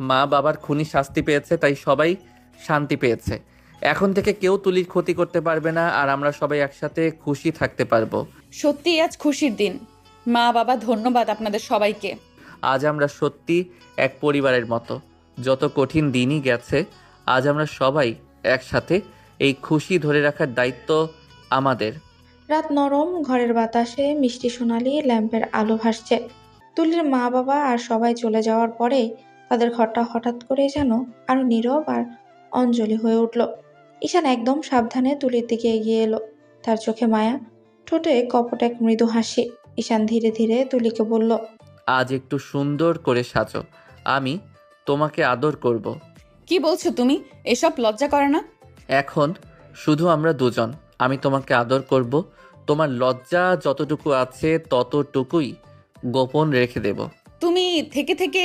B: মা বাবার খুনি শাস্তি পেয়েছে, তাই সবাই শান্তি পেয়েছে। এখন থেকে কেউ তুলির ক্ষতি করতে পারবে না, আর আমরা সবাই একসাথে খুশি থাকতে পারবো।
A: সত্যি আজ খুশির দিন। মা বাবা, ধন্যবাদ আপনাদের সবাইকে।
B: আজ আমরা সত্যি এক পরিবারের মতো। যত কঠিন দিনই গেছে, আজ আমরা সবাই একসাথে। এই খুশি ধরে রাখার দায়িত্ব আমাদের।
C: রাত নরম, ঘরের বাতাসে মিষ্টি সোনালি ল্যাম্পের আলো ভাসছে। তুলির মা বাবা আর সবাই চলে যাওয়ার পরেই তাদের ঘরটা হঠাৎ করে যেন আরো নীরব আর অঞ্জলি হয়ে উঠল। ঈশান একদম সাবধানে তুলির দিকে এগিয়ে এলো, তার চোখে মায়া, ঠোঁটে কপট এক মৃদু হাসি। ঈশান ধীরে ধীরে তুলিকে বলল,
B: আজ একটু সুন্দর করে সাজো, আমি তোমাকে আদর করব।
A: কি বলছো তুমি? এসব লজ্জা করে না?
B: এখন শুধু আমরা দুজন, আমি তোমাকে আদর করব। তোমার লজ্জা যতটুকু আছে ততটুকুই গোপন রেখে দেব।
A: তুমি থেকে থেকে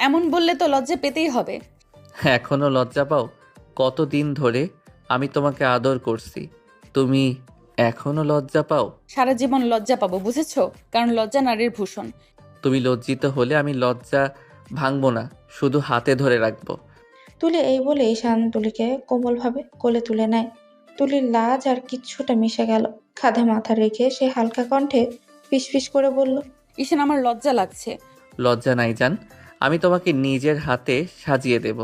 A: এমন বললে তো লজ্জা পেতেই হবে।
B: এখনো লজ্জা পাও? কতদিন ধরে আমি তোমাকে আদর করছি, তুমি এখনো লজ্জা পাও?
A: সারা জীবন লজ্জা পাবো, বুঝেছো? কারণ লজ্জা নারীর ভূষণ।
B: তুমি লজ্জিত হলে আমি লজ্জা ভাঙবো না, শুধু হাতে ধরে রাখবো।
C: তুলি এই বলে ঈশান তুলিকে কোমলভাবে কোলে তুলে নেয়। তুলির লাজ আর কিচ্ছুটা মিশে গেল। কাঁধে মাথা রেখে সে হালকা কণ্ঠে ফিসফিস করে বলল,
A: ঈশান, আমার লজ্জা লাগছে।
B: লজ্জা নাই জান, আমি তোমাকে নিজের হাতে সাজিয়ে দেব।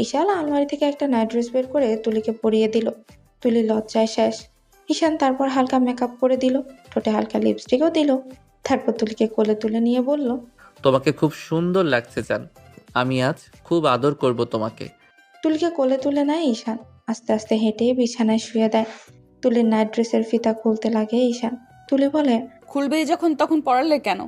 C: ঈশান আলমারি থেকে একটা নাইট ড্রেস বের করে তুলিকে পরিয়ে দিল। তুলি লজ্জায় শেষ। ঈশান তারপর হালকা মেকআপ করে দিল, ঠোঁটে হালকা লিপস্টিকও দিল। তারপর তুলিকে কোলে তুলে নিয়ে বলল,
B: তোমাকে খুব সুন্দর লাগছে জান, আমি আজ খুব আদর করব তোমাকে।
C: তুলিকে কোলে তুলে নেয় ঈশান। আস্তে আস্তে হেঁটে বিছানায় শুয়ে দেয়। তুলির নাইট ড্রেসের ফিতা খুলতে লাগে ঈশান। তুলি বলে,
A: খুলবেই যখন তখন পড়ালে কেন?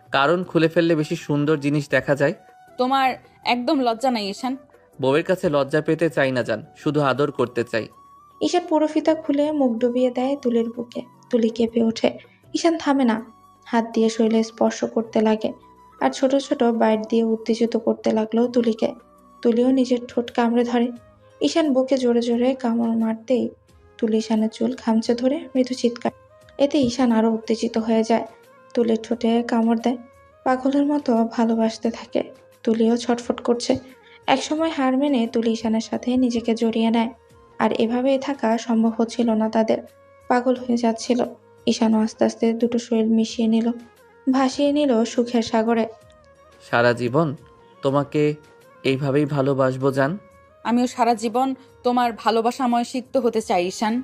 B: কারণ খুলে ফেললে বেশি সুন্দর জিনিস দেখা যায়।
A: তোমার একদম লজ্জা নাই ঈশান।
B: বউয়ের কাছে লজ্জা পেতে চাই না জান, শুধু আদর করতে চাই।
C: ঈশান পুরো ফিতা খুলে মুখ ডুবিয়ে দেয় তুলির বুকে। তুলি কেঁপে ওঠে। ঈশান থামে না, হাত দিয়ে শরীরে স্পর্শ করতে লাগে আর ছোট ছোট বাইট দিয়ে উত্তেজিত করতে লাগলো তুলিকে। তুলিও নিজের ঠোঁট কামড়ে ধরে। ঈশান বুকে জোরে জোরে কামড় মারতেই তুলি ঈশানের চুল খামচে ধরে মৃদু চিৎকার। এতে ঈশান আরো উত্তেজিত হয়ে যায়। তুলির ঠোঁটে কামড় দেয়, পাগলের মতো ভালোবাসতে থাকে। তুলিও ছটফট করছে। একসময় হার মেনে তুলি ঈশানের সাথে নিজেকে জড়িয়ে নেয়। আর এভাবেই থাকা সম্ভব হচ্ছিল না তাদের, পাগল হয়ে যাচ্ছিল। ঈশানও আস্তে আস্তে দুটো শরীর মিশিয়ে নিল, ভাসিয়ে নিল সুখের সাগরে।
B: সারা জীবন তোমাকে এইভাবেই ভালোবাসবো জান।
A: আমিও সারা জীবন তোমার ভালোবাসাময় সিক্ত হতে চাই ঈশান।